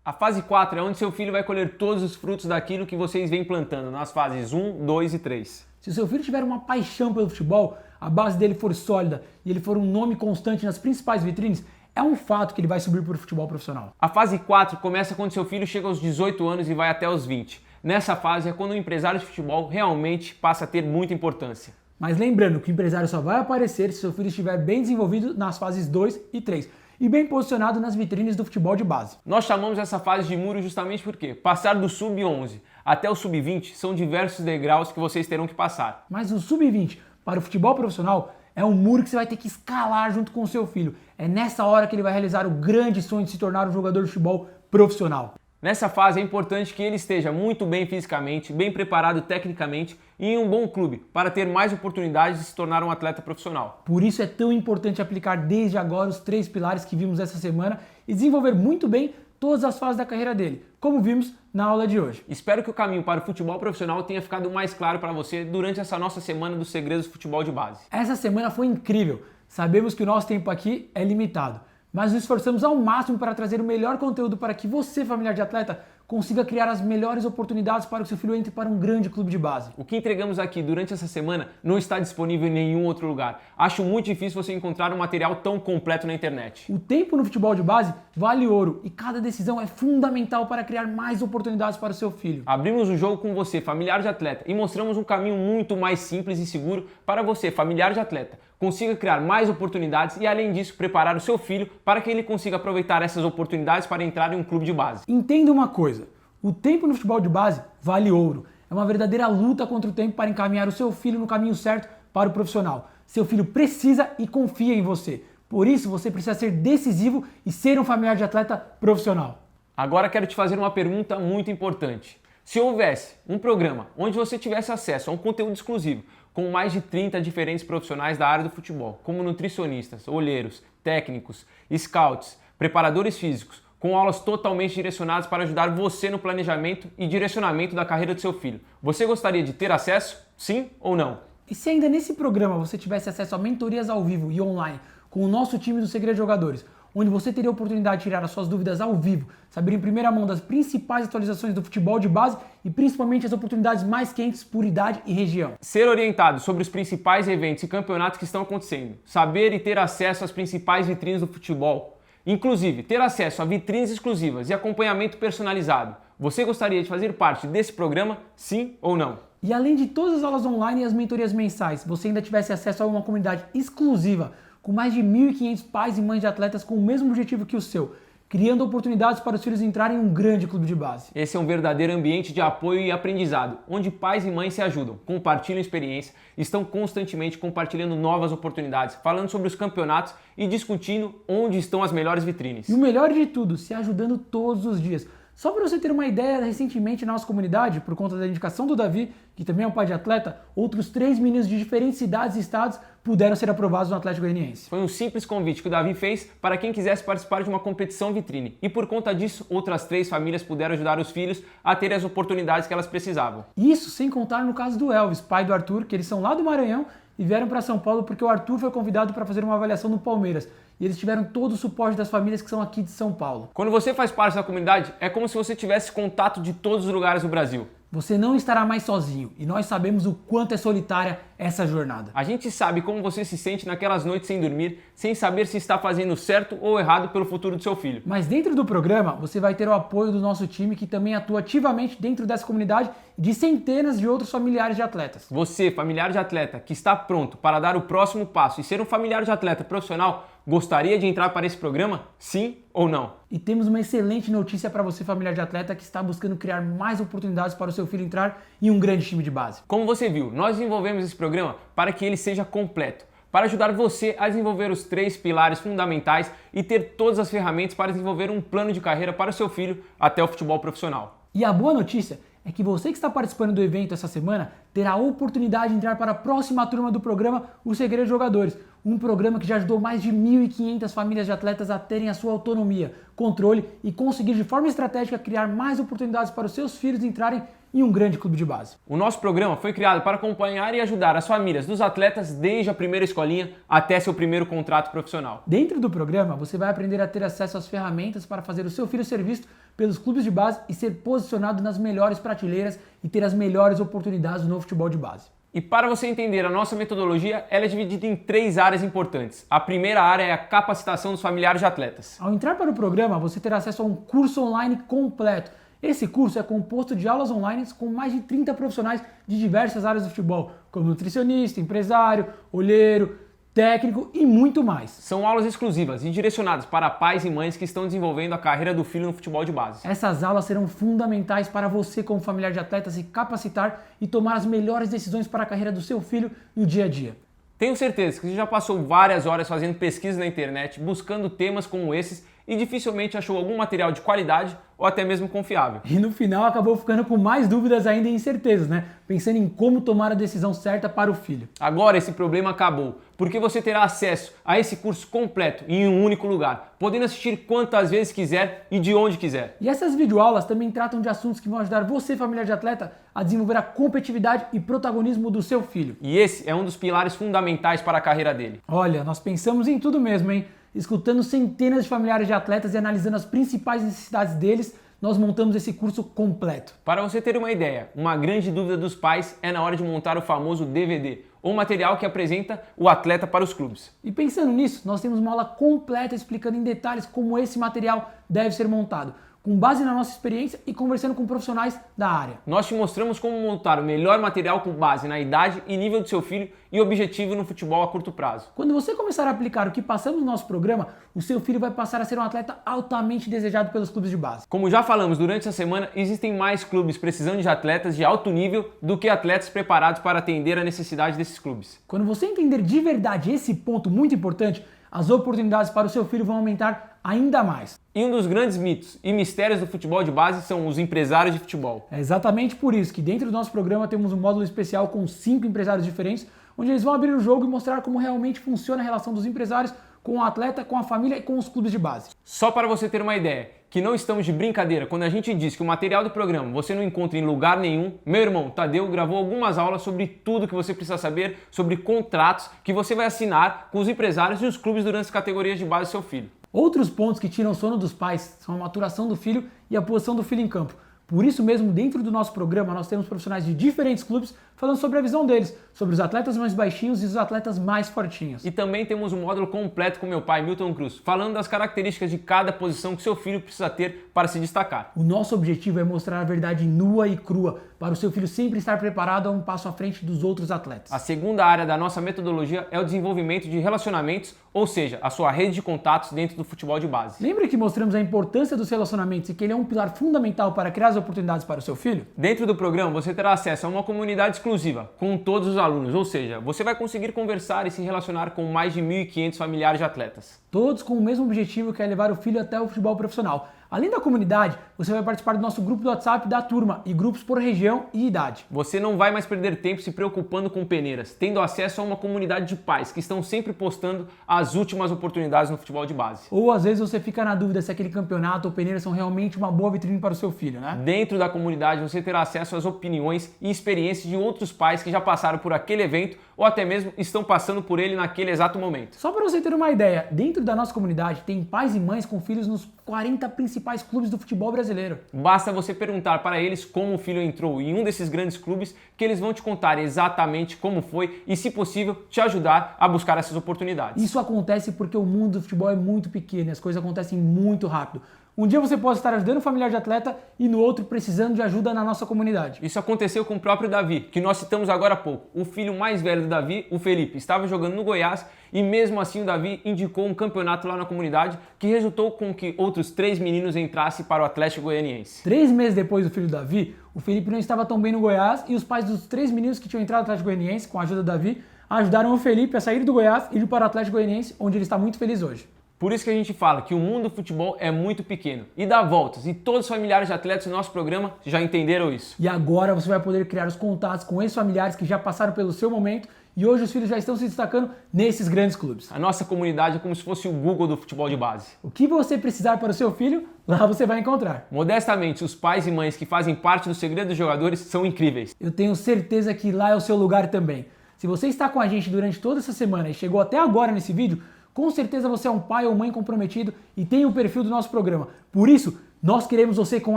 A fase 4 é onde seu filho vai colher todos os frutos daquilo que vocês vêm plantando nas fases 1, 2 e 3. Se o seu filho tiver uma paixão pelo futebol, a base dele for sólida e ele for um nome constante nas principais vitrines, é um fato que ele vai subir para o futebol profissional. A fase 4 começa quando seu filho chega aos 18 anos e vai até os 20. Nessa fase é quando o empresário de futebol realmente passa a ter muita importância. Mas lembrando que o empresário só vai aparecer se seu filho estiver bem desenvolvido nas fases 2 e 3 e bem posicionado nas vitrines do futebol de base. Nós chamamos essa fase de muro justamente porque passar do sub-11 até o sub-20 são diversos degraus que vocês terão que passar. Mas o sub-20 para o futebol profissional é um muro que você vai ter que escalar junto com o seu filho. É nessa hora que ele vai realizar o grande sonho de se tornar um jogador de futebol profissional. Nessa fase é importante que ele esteja muito bem fisicamente, bem preparado tecnicamente e em um bom clube para ter mais oportunidades de se tornar um atleta profissional. Por isso é tão importante aplicar desde agora os 3 pilares que vimos essa semana e desenvolver muito bem todas as fases da carreira dele, como vimos na aula de hoje. Espero que o caminho para o futebol profissional tenha ficado mais claro para você durante essa nossa semana dos segredos do futebol de base. Essa semana foi incrível. Sabemos que o nosso tempo aqui é limitado, mas nos esforçamos ao máximo para trazer o melhor conteúdo para que você, familiar de atleta, consiga criar as melhores oportunidades para que seu filho entre para um grande clube de base. O que entregamos aqui durante essa semana não está disponível em nenhum outro lugar. Acho muito difícil você encontrar um material tão completo na internet. O tempo no futebol de base vale ouro e cada decisão é fundamental para criar mais oportunidades para o seu filho. Abrimos o jogo com você, familiar de atleta, e mostramos um caminho muito mais simples e seguro para você, familiar de atleta, consiga criar mais oportunidades e, além disso, preparar o seu filho para que ele consiga aproveitar essas oportunidades para entrar em um clube de base. Entenda uma coisa, o tempo no futebol de base vale ouro. É uma verdadeira luta contra o tempo para encaminhar o seu filho no caminho certo para o profissional. Seu filho precisa e confia em você. Por isso, você precisa ser decisivo e ser um familiar de atleta profissional. Agora quero te fazer uma pergunta muito importante. Se houvesse um programa onde você tivesse acesso a um conteúdo exclusivo com mais de 30 diferentes profissionais da área do futebol, como nutricionistas, olheiros, técnicos, scouts, preparadores físicos, com aulas totalmente direcionadas para ajudar você no planejamento e direcionamento da carreira do seu filho, você gostaria de ter acesso? Sim ou não? E se ainda nesse programa você tivesse acesso a mentorias ao vivo e online com o nosso time do Segredo de Jogadores, onde você teria a oportunidade de tirar as suas dúvidas ao vivo, saber em primeira mão das principais atualizações do futebol de base e principalmente as oportunidades mais quentes por idade e região. Ser orientado sobre os principais eventos e campeonatos que estão acontecendo, saber e ter acesso às principais vitrines do futebol, inclusive ter acesso a vitrines exclusivas e acompanhamento personalizado. Você gostaria de fazer parte desse programa, sim ou não? E além de todas as aulas online e as mentorias mensais, você ainda tivesse acesso a uma comunidade exclusiva com mais de 1.500 pais e mães de atletas com o mesmo objetivo que o seu, criando oportunidades para os filhos entrarem em um grande clube de base. Esse é um verdadeiro ambiente de apoio e aprendizado, onde pais e mães se ajudam, compartilham experiência, estão constantemente compartilhando novas oportunidades, falando sobre os campeonatos e discutindo onde estão as melhores vitrines. E o melhor de tudo, se ajudando todos os dias. Só para você ter uma ideia, recentemente na nossa comunidade, por conta da indicação do Davi, que também é um pai de atleta, outros 3 meninos de diferentes cidades e estados puderam ser aprovados no Atlético Goianiense. Foi um simples convite que o Davi fez para quem quisesse participar de uma competição vitrine. E por conta disso, outras 3 famílias puderam ajudar os filhos a terem as oportunidades que elas precisavam. Isso sem contar no caso do Elvis, pai do Arthur, que eles são lá do Maranhão e vieram para São Paulo porque o Arthur foi convidado para fazer uma avaliação no Palmeiras. E eles tiveram todo o suporte das famílias que são aqui de São Paulo. Quando você faz parte da comunidade, é como se você tivesse contato de todos os lugares do Brasil. Você não estará mais sozinho e nós sabemos o quanto é solitária essa jornada. A gente sabe como você se sente naquelas noites sem dormir, sem saber se está fazendo certo ou errado pelo futuro do seu filho. Mas dentro do programa, você vai ter o apoio do nosso time que também atua ativamente dentro dessa comunidade e de centenas de outros familiares de atletas. Você, familiar de atleta, que está pronto para dar o próximo passo e ser um familiar de atleta profissional, gostaria de entrar para esse programa? Sim ou não? E temos uma excelente notícia para você, familiar de atleta, que está buscando criar mais oportunidades para o seu filho entrar em um grande time de base. Como você viu, nós desenvolvemos esse programa para que ele seja completo, para ajudar você a desenvolver os 3 pilares fundamentais e ter todas as ferramentas para desenvolver um plano de carreira para o seu filho até o futebol profissional. E a boa notícia é que você que está participando do evento essa semana terá a oportunidade de entrar para a próxima turma do programa O Segredo de Jogadores, um programa que já ajudou mais de 1.500 famílias de atletas a terem a sua autonomia, controle e conseguir de forma estratégica criar mais oportunidades para os seus filhos entrarem em um grande clube de base. O nosso programa foi criado para acompanhar e ajudar as famílias dos atletas desde a primeira escolinha até seu primeiro contrato profissional. Dentro do programa, você vai aprender a ter acesso às ferramentas para fazer o seu filho ser visto pelos clubes de base e ser posicionado nas melhores prateleiras e ter as melhores oportunidades no futebol de base. E para você entender a nossa metodologia, ela é dividida em 3 áreas importantes. A primeira área é a capacitação dos familiares de atletas. Ao entrar para o programa, você terá acesso a um curso online completo. Esse curso é composto de aulas online com mais de 30 profissionais de diversas áreas do futebol, como nutricionista, empresário, olheiro, técnico e muito mais. São aulas exclusivas e direcionadas para pais e mães que estão desenvolvendo a carreira do filho no futebol de base. Essas aulas serão fundamentais para você, como familiar de atleta, se capacitar e tomar as melhores decisões para a carreira do seu filho no dia a dia. Tenho certeza que você já passou várias horas fazendo pesquisa na internet, buscando temas como esses e dificilmente achou algum material de qualidade ou até mesmo confiável. E no final acabou ficando com mais dúvidas ainda e incertezas, né? Pensando em como tomar a decisão certa para o filho. Agora esse problema acabou, porque você terá acesso a esse curso completo em um único lugar, podendo assistir quantas vezes quiser e de onde quiser. E essas videoaulas também tratam de assuntos que vão ajudar você, familiar de atleta, a desenvolver a competitividade e protagonismo do seu filho. E esse é um dos pilares fundamentais para a carreira dele. Olha, nós pensamos em tudo mesmo, hein? Escutando centenas de familiares de atletas e analisando as principais necessidades deles, nós montamos esse curso completo. Para você ter uma ideia, uma grande dúvida dos pais é na hora de montar o famoso DVD, ou material que apresenta o atleta para os clubes. E pensando nisso, nós temos uma aula completa explicando em detalhes como esse material deve ser montado, com base na nossa experiência e conversando com profissionais da área. Nós te mostramos como montar o melhor material com base na idade e nível do seu filho e objetivo no futebol a curto prazo. Quando você começar a aplicar o que passamos no nosso programa, o seu filho vai passar a ser um atleta altamente desejado pelos clubes de base. Como já falamos durante essa semana, existem mais clubes precisando de atletas de alto nível do que atletas preparados para atender a necessidade desses clubes. Quando você entender de verdade esse ponto muito importante, as oportunidades para o seu filho vão aumentar ainda mais. E um dos grandes mitos e mistérios do futebol de base são os empresários de futebol. É exatamente por isso que dentro do nosso programa temos um módulo especial com 5 empresários diferentes, onde eles vão abrir o jogo e mostrar como realmente funciona a relação dos empresários com o atleta, com a família e com os clubes de base. Só para você ter uma ideia, que não estamos de brincadeira quando a gente diz que o material do programa você não encontra em lugar nenhum, meu irmão Tadeu gravou algumas aulas sobre tudo que você precisa saber sobre contratos que você vai assinar com os empresários e os clubes durante as categorias de base do seu filho. Outros pontos que tiram o sono dos pais são a maturação do filho e a posição do filho em campo. Por isso mesmo, dentro do nosso programa, nós temos profissionais de diferentes clubes falando sobre a visão deles, sobre os atletas mais baixinhos e os atletas mais fortinhos. E também temos um módulo completo com meu pai, Milton Cruz, falando das características de cada posição que seu filho precisa ter para se destacar. O nosso objetivo é mostrar a verdade nua e crua, para o seu filho sempre estar preparado a um passo à frente dos outros atletas. A segunda área da nossa metodologia é o desenvolvimento de relacionamentos, ou seja, a sua rede de contatos dentro do futebol de base. Lembra que mostramos a importância dos relacionamentos e que ele é um pilar fundamental para criar as oportunidades para o seu filho? Dentro do programa você terá acesso a uma comunidade exclusiva com todos os alunos, ou seja, você vai conseguir conversar e se relacionar com mais de 1.500 familiares de atletas. Todos com o mesmo objetivo, que é levar o filho até o futebol profissional. Além da comunidade, você vai participar do nosso grupo do WhatsApp da turma e grupos por região e idade. Você não vai mais perder tempo se preocupando com peneiras, tendo acesso a uma comunidade de pais que estão sempre postando as últimas oportunidades no futebol de base. Ou às vezes você fica na dúvida se aquele campeonato ou peneiras são realmente uma boa vitrine para o seu filho, né? Dentro da comunidade você terá acesso às opiniões e experiências de outros pais que já passaram por aquele evento ou até mesmo estão passando por ele naquele exato momento. Só para você ter uma ideia, dentro da nossa comunidade tem pais e mães com filhos nos 40 principais clubes do futebol brasileiro. Basta você perguntar para eles como o filho entrou em um desses grandes clubes que eles vão te contar exatamente como foi e, se possível, te ajudar a buscar essas oportunidades. Isso acontece porque o mundo do futebol é muito pequeno e as coisas acontecem muito rápido. Um dia você pode estar ajudando um familiar de atleta e no outro precisando de ajuda na nossa comunidade. Isso aconteceu com o próprio Davi, que nós citamos agora há pouco. O filho mais velho do Davi, o Felipe, estava jogando no Goiás e mesmo assim o Davi indicou um campeonato lá na comunidade que resultou com que outros 3 meninos entrassem para o Atlético Goianiense. 3 meses depois do filho do Davi, o Felipe não estava tão bem no Goiás e os pais dos 3 meninos que tinham entrado no Atlético Goianiense, com a ajuda do Davi, ajudaram o Felipe a sair do Goiás e ir para o Atlético Goianiense, onde ele está muito feliz hoje. Por isso que a gente fala que o mundo do futebol é muito pequeno e dá voltas, e todos os familiares de atletas do nosso programa já entenderam isso. E agora você vai poder criar os contatos com esses familiares que já passaram pelo seu momento e hoje os filhos já estão se destacando nesses grandes clubes. A nossa comunidade é como se fosse o Google do futebol de base. O que você precisar para o seu filho, lá você vai encontrar. Modestamente, os pais e mães que fazem parte do segredo dos jogadores são incríveis. Eu tenho certeza que lá é o seu lugar também. Se você está com a gente durante toda essa semana e chegou até agora nesse vídeo, com certeza você é um pai ou mãe comprometido e tem o perfil do nosso programa. Por isso, nós queremos você com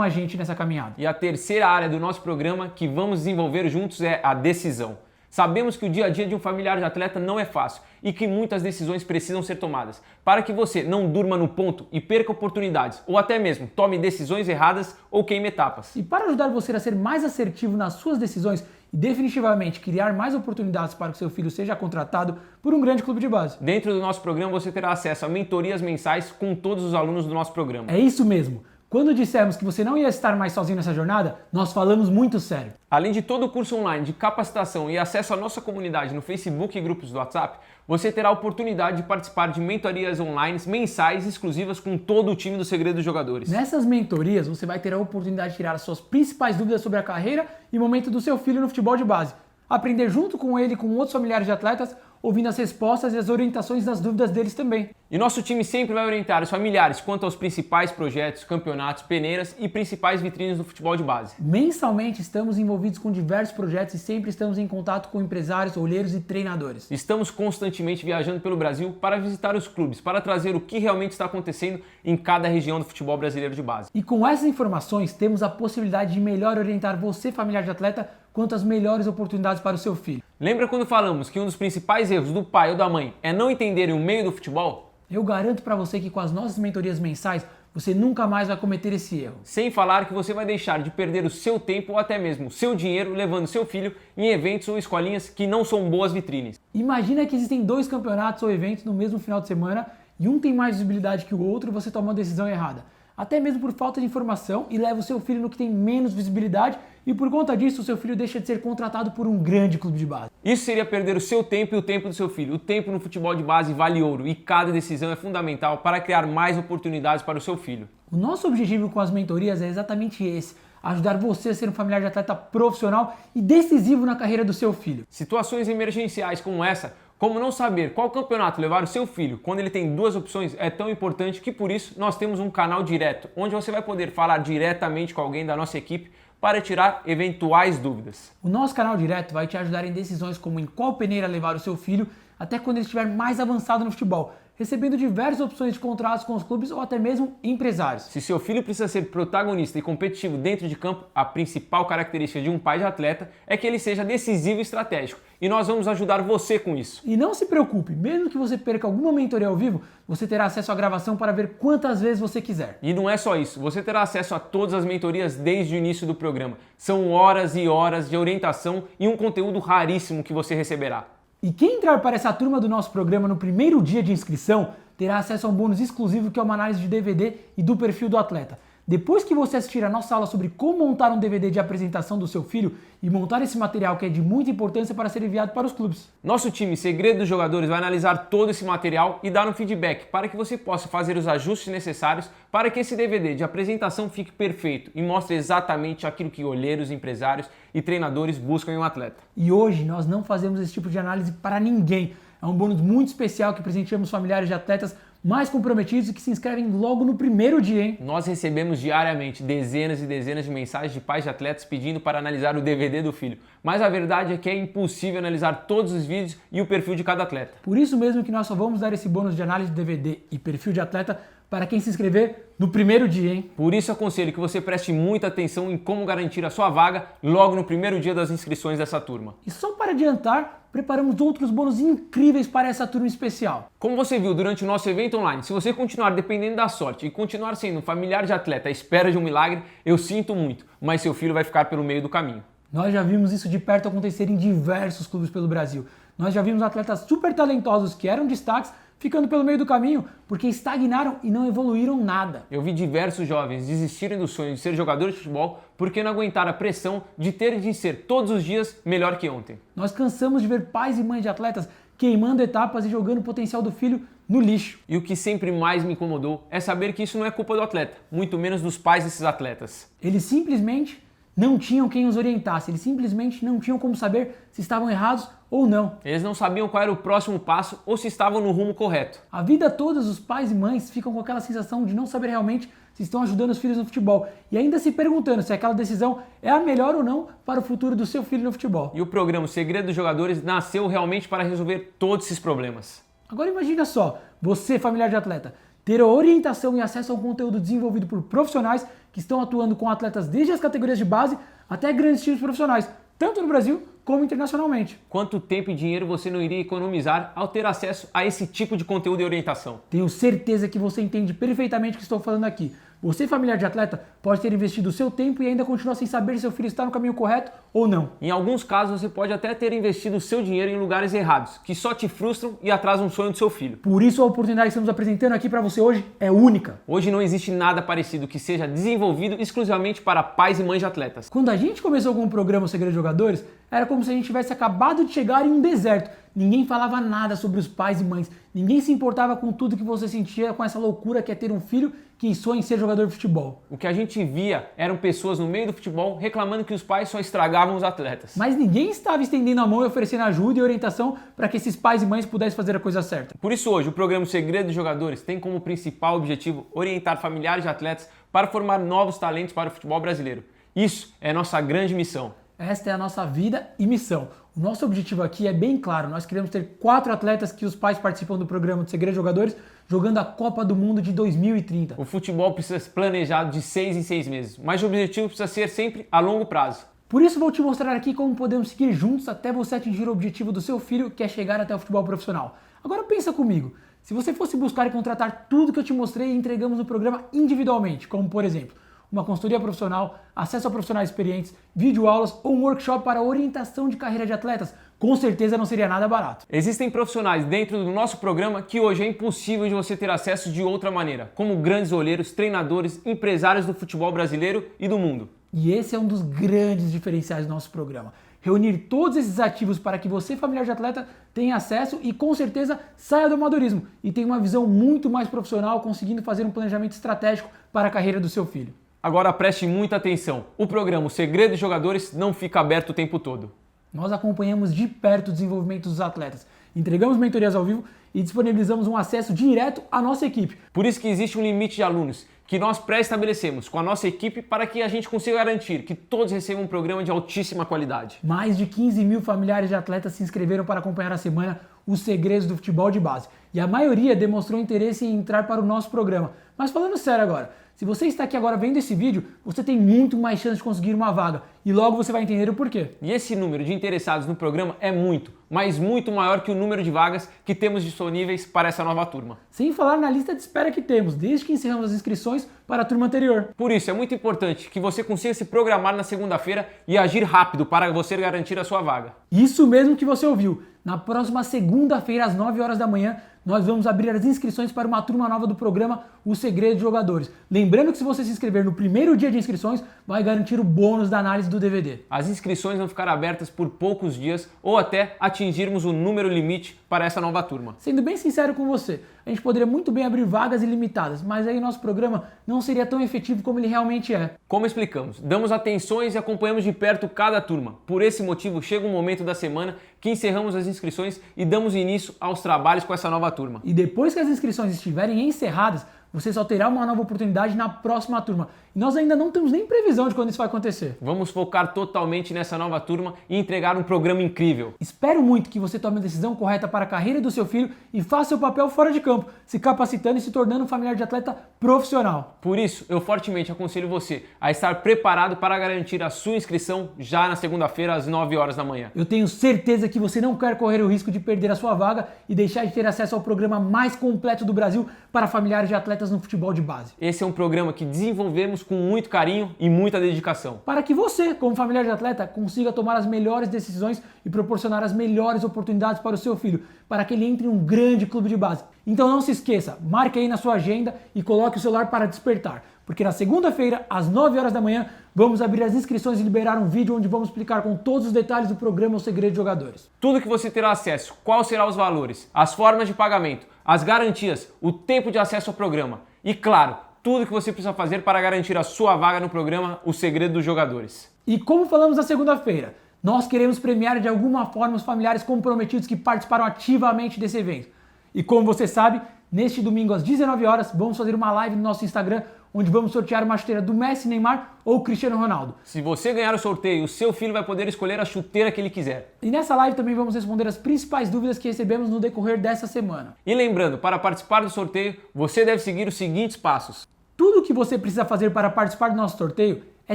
a gente nessa caminhada. E a terceira área do nosso programa que vamos desenvolver juntos é a decisão. Sabemos que o dia a dia de um familiar de atleta não é fácil e que muitas decisões precisam ser tomadas. Para que você não durma no ponto e perca oportunidades, ou até mesmo tome decisões erradas ou queime etapas. E para ajudar você a ser mais assertivo nas suas decisões e definitivamente criar mais oportunidades para que seu filho seja contratado por um grande clube de base. Dentro do nosso programa você terá acesso a mentorias mensais com todos os alunos do nosso programa. É isso mesmo! Quando dissemos que você não ia estar mais sozinho nessa jornada, nós falamos muito sério. Além de todo o curso online de capacitação e acesso à nossa comunidade no Facebook e grupos do WhatsApp, você terá a oportunidade de participar de mentorias online mensais exclusivas com todo o time do Segredo dos Jogadores. Nessas mentorias, você vai ter a oportunidade de tirar as suas principais dúvidas sobre a carreira e momento do seu filho no futebol de base. Aprender junto com ele e com outros familiares de atletas, ouvindo as respostas e as orientações das dúvidas deles também. E nosso time sempre vai orientar os familiares quanto aos principais projetos, campeonatos, peneiras e principais vitrines do futebol de base. Mensalmente estamos envolvidos com diversos projetos e sempre estamos em contato com empresários, olheiros e treinadores. Estamos constantemente viajando pelo Brasil para visitar os clubes, para trazer o que realmente está acontecendo em cada região do futebol brasileiro de base. E com essas informações, temos a possibilidade de melhor orientar você, familiar de atleta, quanto às melhores oportunidades para o seu filho. Lembra quando falamos que um dos principais erros do pai ou da mãe é não entenderem o meio do futebol? Eu garanto para você que com as nossas mentorias mensais, você nunca mais vai cometer esse erro. Sem falar que você vai deixar de perder o seu tempo ou até mesmo o seu dinheiro levando seu filho em eventos ou escolinhas que não são boas vitrines. Imagina que existem 2 campeonatos ou eventos no mesmo final de semana e um tem mais visibilidade que o outro e você toma uma decisão errada. Até mesmo por falta de informação e leva o seu filho no que tem menos visibilidade e por conta disso o seu filho deixa de ser contratado por um grande clube de base. Isso seria perder o seu tempo e o tempo do seu filho. O tempo no futebol de base vale ouro e cada decisão é fundamental para criar mais oportunidades para o seu filho. O nosso objetivo com as mentorias é exatamente esse: ajudar você a ser um familiar de atleta profissional e decisivo na carreira do seu filho. Situações emergenciais como essa, como não saber qual campeonato levar o seu filho quando ele tem 2 opções, é tão importante que por isso nós temos um canal direto, onde você vai poder falar diretamente com alguém da nossa equipe para tirar eventuais dúvidas. O nosso canal direto vai te ajudar em decisões como em qual peneira levar o seu filho até quando ele estiver mais avançado no futebol, recebendo diversas opções de contratos com os clubes ou até mesmo empresários. Se seu filho precisa ser protagonista e competitivo dentro de campo, a principal característica de um pai de atleta é que ele seja decisivo e estratégico. E nós vamos ajudar você com isso. E não se preocupe, mesmo que você perca alguma mentoria ao vivo, você terá acesso à gravação para ver quantas vezes você quiser. E não é só isso, você terá acesso a todas as mentorias desde o início do programa. São horas e horas de orientação e um conteúdo raríssimo que você receberá. E quem entrar para essa turma do nosso programa no primeiro dia de inscrição terá acesso a um bônus exclusivo que é uma análise de DVD e do perfil do atleta. Depois que você assistir a nossa aula sobre como montar um DVD de apresentação do seu filho e montar esse material que é de muita importância para ser enviado para os clubes. Nosso time Segredo dos Jogadores vai analisar todo esse material e dar um feedback para que você possa fazer os ajustes necessários para que esse DVD de apresentação fique perfeito e mostre exatamente aquilo que olheiros, empresários e treinadores buscam em um atleta. E hoje nós não fazemos esse tipo de análise para ninguém. É um bônus muito especial que presenteamos familiares de atletas mais comprometidos e que se inscrevem logo no primeiro dia, hein? Nós recebemos diariamente dezenas e dezenas de mensagens de pais de atletas pedindo para analisar o DVD do filho. Mas a verdade é que é impossível analisar todos os vídeos e o perfil de cada atleta. Por isso mesmo que nós só vamos dar esse bônus de análise de DVD e perfil de atleta para quem se inscrever no primeiro dia, hein? Por isso aconselho que você preste muita atenção em como garantir a sua vaga logo no primeiro dia das inscrições dessa turma. E só para adiantar, preparamos outros bônus incríveis para essa turma especial. Como você viu durante o nosso evento online, se você continuar dependendo da sorte e continuar sendo um familiar de atleta à espera de um milagre, eu sinto muito, mas seu filho vai ficar pelo meio do caminho. Nós já vimos isso de perto acontecer em diversos clubes pelo Brasil. Nós já vimos atletas super talentosos que eram destaques ficando pelo meio do caminho porque estagnaram e não evoluíram nada. Eu vi diversos jovens desistirem do sonho de ser jogador de futebol porque não aguentaram a pressão de ter de ser todos os dias melhor que ontem. Nós cansamos de ver pais e mães de atletas queimando etapas e jogando o potencial do filho no lixo. E o que sempre mais me incomodou é saber que isso não é culpa do atleta, muito menos dos pais desses atletas. Eles simplesmente não tinham quem os orientasse, eles simplesmente não tinham como saber se estavam errados ou não. Eles não sabiam qual era o próximo passo ou se estavam no rumo correto. A vida toda os pais e mães ficam com aquela sensação de não saber realmente se estão ajudando os filhos no futebol e ainda se perguntando se aquela decisão é a melhor ou não para o futuro do seu filho no futebol. E o programa Segredo dos Jogadores nasceu realmente para resolver todos esses problemas. Agora imagina só, você, familiar de atleta, ter a orientação e acesso a um conteúdo desenvolvido por profissionais que estão atuando com atletas desde as categorias de base até grandes times profissionais, tanto no Brasil como internacionalmente. Quanto tempo e dinheiro você não iria economizar ao ter acesso a esse tipo de conteúdo e orientação? Tenho certeza que você entende perfeitamente o que estou falando aqui. Você, familiar de atleta, pode ter investido o seu tempo e ainda continua sem saber se seu filho está no caminho correto ou não. Em alguns casos, você pode até ter investido o seu dinheiro em lugares errados, que só te frustram e atrasam o sonho do seu filho. Por isso, a oportunidade que estamos apresentando aqui para você hoje é única. Hoje não existe nada parecido que seja desenvolvido exclusivamente para pais e mães de atletas. Quando a gente começou com o programa O Segredo de Jogadores, era como se a gente tivesse acabado de chegar em um deserto. Ninguém falava nada sobre os pais e mães. Ninguém se importava com tudo que você sentia com essa loucura que é ter um filho que sonha em ser jogador de futebol. O que a gente via eram pessoas no meio do futebol reclamando que os pais só estragavam os atletas. Mas ninguém estava estendendo a mão e oferecendo ajuda e orientação para que esses pais e mães pudessem fazer a coisa certa. Por isso hoje o programa O Segredo dos Jogadores tem como principal objetivo orientar familiares de atletas para formar novos talentos para o futebol brasileiro. Isso é nossa grande missão. Esta é a nossa vida e missão. O nosso objetivo aqui é bem claro, nós queremos ter 4 atletas que os pais participam do programa do Segredo de Jogadores jogando a Copa do Mundo de 2030. O futebol precisa ser planejado de 6 em 6 meses, mas o objetivo precisa ser sempre a longo prazo. Por isso vou te mostrar aqui como podemos seguir juntos até você atingir o objetivo do seu filho, que é chegar até o futebol profissional. Agora pensa comigo, se você fosse buscar e contratar tudo que eu te mostrei e entregamos no programa individualmente, como por exemplo, uma consultoria profissional, acesso a profissionais experientes, videoaulas ou um workshop para orientação de carreira de atletas, com certeza não seria nada barato. Existem profissionais dentro do nosso programa que hoje é impossível de você ter acesso de outra maneira, como grandes olheiros, treinadores, empresários do futebol brasileiro e do mundo. E esse é um dos grandes diferenciais do nosso programa. Reunir todos esses ativos para que você, familiar de atleta, tenha acesso e com certeza saia do amadorismo e tenha uma visão muito mais profissional, conseguindo fazer um planejamento estratégico para a carreira do seu filho. Agora preste muita atenção, o programa O Segredo dos Jogadores não fica aberto o tempo todo. Nós acompanhamos de perto o desenvolvimento dos atletas, entregamos mentorias ao vivo e disponibilizamos um acesso direto à nossa equipe. Por isso que existe um limite de alunos que nós pré-estabelecemos com a nossa equipe para que a gente consiga garantir que todos recebam um programa de altíssima qualidade. Mais de 15 mil familiares de atletas se inscreveram para acompanhar a semana Os Segredos do Futebol de Base e a maioria demonstrou interesse em entrar para o nosso programa. Mas falando sério agora, se você está aqui agora vendo esse vídeo, você tem muito mais chance de conseguir uma vaga e logo você vai entender o porquê. E esse número de interessados no programa é muito, mas muito maior que o número de vagas que temos disponíveis para essa nova turma. Sem falar na lista de espera que temos, desde que encerramos as inscrições para a turma anterior. Por isso é muito importante que você consiga se programar na segunda-feira e agir rápido para você garantir a sua vaga. Isso mesmo que você ouviu. Na próxima segunda-feira, às 9 horas da manhã, nós vamos abrir as inscrições para uma turma nova do programa O Segredo de Jogadores. Lembrando que se você se inscrever no primeiro dia de inscrições, vai garantir o bônus da análise do DVD. As inscrições vão ficar abertas por poucos dias ou até atingirmos o número limite para essa nova turma. Sendo bem sincero com você, a gente poderia muito bem abrir vagas ilimitadas, mas aí nosso programa não seria tão efetivo como ele realmente é. Como explicamos, damos atenções e acompanhamos de perto cada turma. Por esse motivo, chega um momento da semana que encerramos as inscrições e damos início aos trabalhos com essa nova turma. E depois que as inscrições estiverem encerradas, você só terá uma nova oportunidade na próxima turma. E nós ainda não temos nem previsão de quando isso vai acontecer. Vamos focar totalmente nessa nova turma e entregar um programa incrível. Espero muito que você tome a decisão correta para a carreira do seu filho e faça seu papel fora de campo, se capacitando e se tornando um familiar de atleta profissional. Por isso, eu fortemente aconselho você a estar preparado para garantir a sua inscrição já na segunda-feira às 9 horas da manhã. Eu tenho certeza que você não quer correr o risco de perder a sua vaga e deixar de ter acesso ao programa mais completo do Brasil para familiares de atletas no futebol de base. Esse é um programa que desenvolvemos com muito carinho e muita dedicação. Para que você, como familiar de atleta, consiga tomar as melhores decisões e proporcionar as melhores oportunidades para o seu filho, para que ele entre em um grande clube de base. Então não se esqueça, marque aí na sua agenda e coloque o celular para despertar, porque na segunda-feira, às 9 horas da manhã, vamos abrir as inscrições e liberar um vídeo onde vamos explicar com todos os detalhes do programa O Segredo de Jogadores. Tudo que você terá acesso, quais serão os valores, as formas de pagamento, as garantias, o tempo de acesso ao programa e, claro, tudo que você precisa fazer para garantir a sua vaga no programa O Segredo dos Jogadores. E como falamos na segunda-feira, nós queremos premiar de alguma forma os familiares comprometidos que participaram ativamente desse evento. E como você sabe, neste domingo às 19 horas, vamos fazer uma live no nosso Instagram, onde vamos sortear uma chuteira do Messi, Neymar ou Cristiano Ronaldo. Se você ganhar o sorteio, o seu filho vai poder escolher a chuteira que ele quiser. E nessa live também vamos responder as principais dúvidas que recebemos no decorrer dessa semana. E lembrando, para participar do sorteio, você deve seguir os seguintes passos. Tudo o que você precisa fazer para participar do nosso sorteio é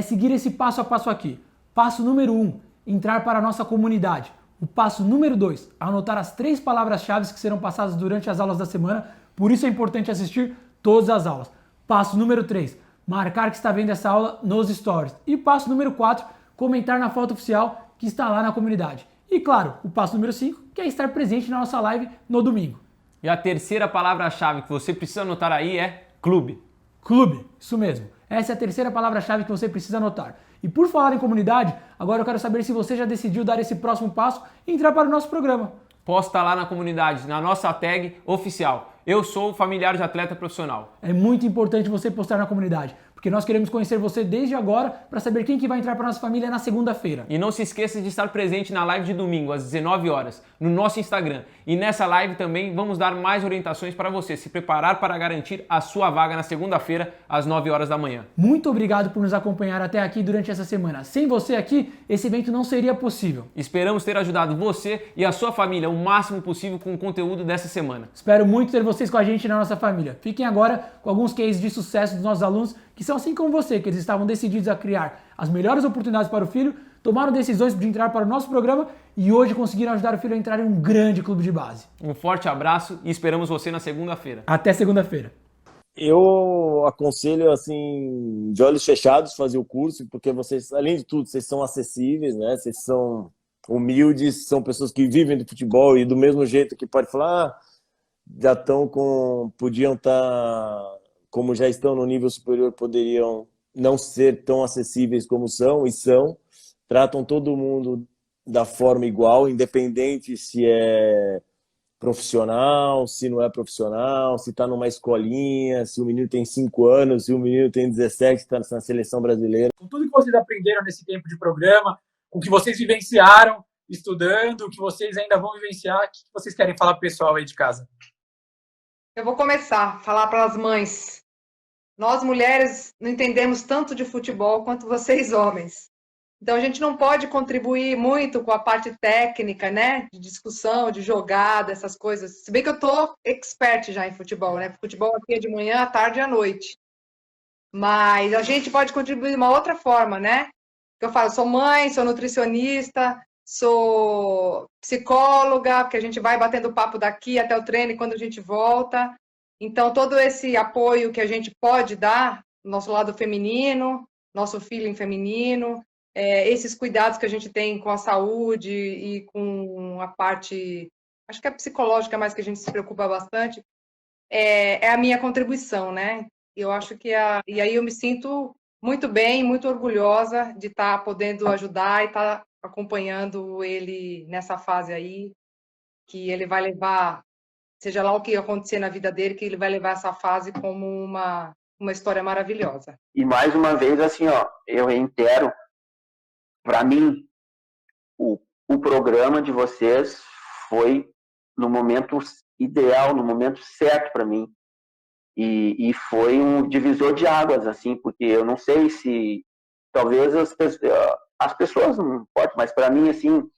seguir esse passo a passo aqui. Passo número 1, entrar para a nossa comunidade. O passo número 2, anotar as 3 palavras-chave que serão passadas durante as aulas da semana, por isso é importante assistir todas as aulas. Passo número 3, marcar que está vendo essa aula nos stories. E passo número 4, comentar na foto oficial que está lá na comunidade. E claro, o passo número 5, que é estar presente na nossa live no domingo. E a terceira palavra-chave que você precisa anotar aí é clube. Clube, isso mesmo. Essa é a terceira palavra-chave que você precisa anotar. E por falar em comunidade, agora eu quero saber se você já decidiu dar esse próximo passo e entrar para o nosso programa. Posta lá na comunidade, na nossa tag oficial. Eu sou familiar de atleta profissional. É muito importante você postar na comunidade, porque nós queremos conhecer você desde agora para saber quem que vai entrar para nossa família na segunda-feira. E não se esqueça de estar presente na live de domingo, às 19 horas, no nosso Instagram. E nessa live também vamos dar mais orientações para você se preparar para garantir a sua vaga na segunda-feira, às 9 horas da manhã. Muito obrigado por nos acompanhar até aqui durante essa semana. Sem você aqui, esse evento não seria possível. Esperamos ter ajudado você e a sua família o máximo possível com o conteúdo dessa semana. Espero muito ter vocês com a gente na nossa família. Fiquem agora com alguns cases de sucesso dos nossos alunos, que são assim como você, que eles estavam decididos a criar as melhores oportunidades para o filho, tomaram decisões de entrar para o nosso programa e hoje conseguiram ajudar o filho a entrar em um grande clube de base. Um forte abraço e esperamos você na segunda-feira. Até segunda-feira. Eu aconselho, assim, de olhos fechados fazer o curso, porque vocês, além de tudo, vocês são acessíveis, né? Vocês são humildes, são pessoas que vivem do futebol e do mesmo jeito que pode falar, já estão podiam estar, como já estão no nível superior, poderiam não ser tão acessíveis como são, e são. Tratam todo mundo da forma igual, independente se é profissional, se não é profissional, se está numa escolinha, se o menino tem 5 anos, se o menino tem 17, está na seleção brasileira. Com tudo que vocês aprenderam nesse tempo de programa, com o que vocês vivenciaram estudando, o que vocês ainda vão vivenciar, o que vocês querem falar para o pessoal aí de casa? Eu vou começar a falar para as mães. Nós, mulheres, não entendemos tanto de futebol quanto vocês, homens. Então, a gente não pode contribuir muito com a parte técnica, né? De discussão, de jogada, essas coisas. Se bem que eu tô expert já em futebol, né? Futebol aqui é de manhã, à tarde e à noite. Mas a gente pode contribuir de uma outra forma, né? Eu falo, sou mãe, sou nutricionista, sou psicóloga, porque a gente vai batendo papo daqui até o treino e quando a gente volta. Então, todo esse apoio que a gente pode dar, nosso lado feminino, nosso feeling feminino, esses cuidados que a gente tem com a saúde e com a parte, acho que é psicológica mais que a gente se preocupa bastante, é a minha contribuição, né? Eu acho que e aí eu me sinto muito bem, muito orgulhosa de estar podendo ajudar e estar acompanhando ele nessa fase aí, que ele vai levar, seja lá o que acontecer na vida dele, que ele vai levar essa fase como uma história maravilhosa. E mais uma vez, assim, ó, eu reitero, para mim, o programa de vocês foi no momento ideal, no momento certo para mim. E foi um divisor de águas, assim, porque eu não sei se talvez as pessoas não importam, mas para mim, assim,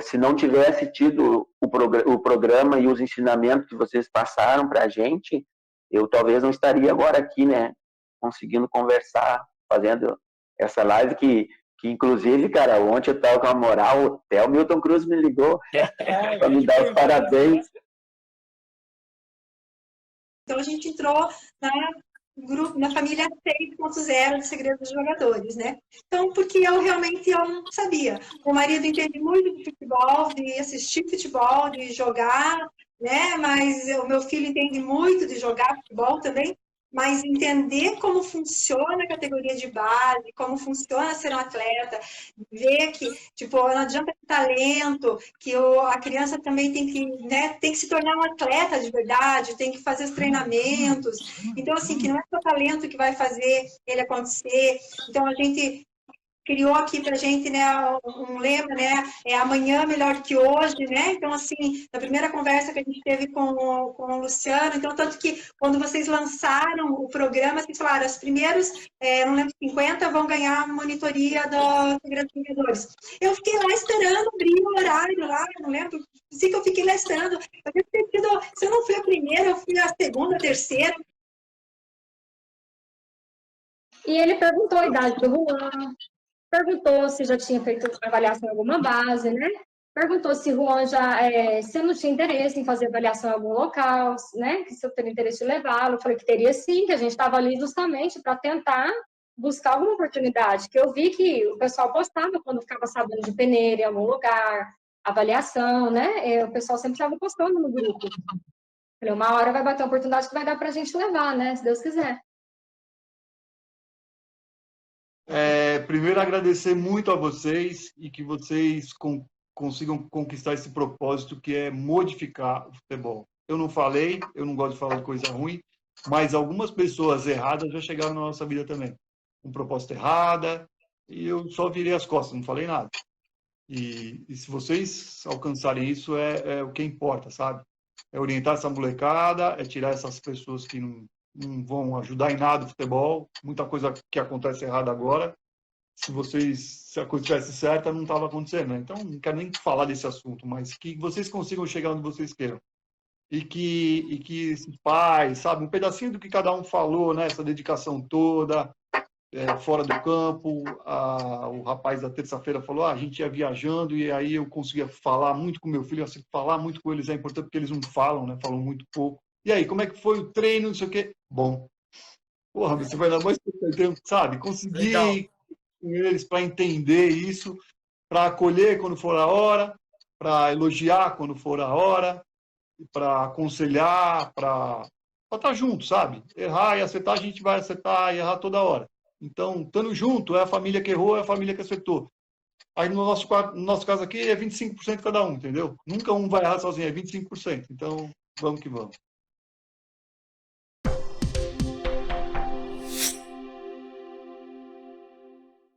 se não tivesse tido o programa e os ensinamentos que vocês passaram para a gente, eu talvez não estaria agora aqui, né, conseguindo conversar, fazendo essa live que inclusive, cara, ontem eu tava com a moral, até o Milton Cruz me ligou para me dar os parabéns. Então a gente entrou na família 6.0 de Segredos dos Jogadores, né? Então, porque eu realmente não sabia. O marido entende muito de futebol, de assistir futebol, de jogar, né? Mas o meu filho entende muito de jogar futebol também. Mas entender como funciona a categoria de base, como funciona ser um atleta, ver que, tipo, não adianta ter talento, que a criança também tem que, né, tem que se tornar um atleta de verdade, tem que fazer os treinamentos. Então, assim, que não é só talento que vai fazer ele acontecer. Então, a gente criou aqui pra gente, né, um lema, né, amanhã melhor que hoje, né, então assim, na primeira conversa que a gente teve com o Luciano, então tanto que quando vocês lançaram o programa, vocês falaram, os primeiros, não lembro, 50 vão ganhar a monitoria dos Segredos dos Jogadores. Eu fiquei lá esperando abrir o horário lá, não lembro, assim que eu fiquei lá esperando, se eu não fui a primeira, eu fui a segunda, a terceira. E ele perguntou a idade do Juan, perguntou se já tinha feito avaliação em alguma base, né? perguntou se Juan se eu não tinha interesse em fazer avaliação em algum local, né? Que se eu teria interesse de levá-lo. Eu falei que teria sim, que a gente estava ali justamente para tentar buscar alguma oportunidade, que eu vi que o pessoal postava quando ficava sabendo de peneira em algum lugar, avaliação, né? O pessoal sempre estava postando no grupo. Falei, uma hora vai bater uma oportunidade que vai dar para a gente levar, né? Se Deus quiser. Primeiro, agradecer muito a vocês e que vocês consigam conquistar esse propósito que é modificar o futebol. Eu não falei, eu não gosto de falar de coisa ruim, mas algumas pessoas erradas já chegaram na nossa vida também. Com proposta errada, e eu só virei as costas, não falei nada. E se vocês alcançarem isso, é o que importa, sabe? É orientar essa molecada, é tirar essas pessoas que não vão ajudar em nada o futebol, muita coisa que acontece errada agora. Se a coisa estivesse certa, não estava acontecendo, né? Então, não quero nem falar desse assunto, mas que vocês consigam chegar onde vocês queiram. E que esses pais, sabe, um pedacinho do que cada um falou, né? Essa dedicação toda, fora do campo. O rapaz da terça-feira falou, a gente ia viajando e aí eu conseguia falar muito com meu filho, assim, falar muito com eles é importante porque eles não falam, né? Falam muito pouco. E aí, como é que foi o treino, não sei o quê? Bom. Porra, você vai dar mais tempo, sabe? Conseguir com eles para entender isso, para acolher quando for a hora, para elogiar quando for a hora, para aconselhar, para estar junto, sabe? Errar e acertar, a gente vai acertar e errar toda hora. Então, estando junto, é a família que errou, é a família que acertou. Aí, no nosso caso aqui, é 25% cada um, entendeu? Nunca um vai errar sozinho, é 25%. Então, vamos que vamos.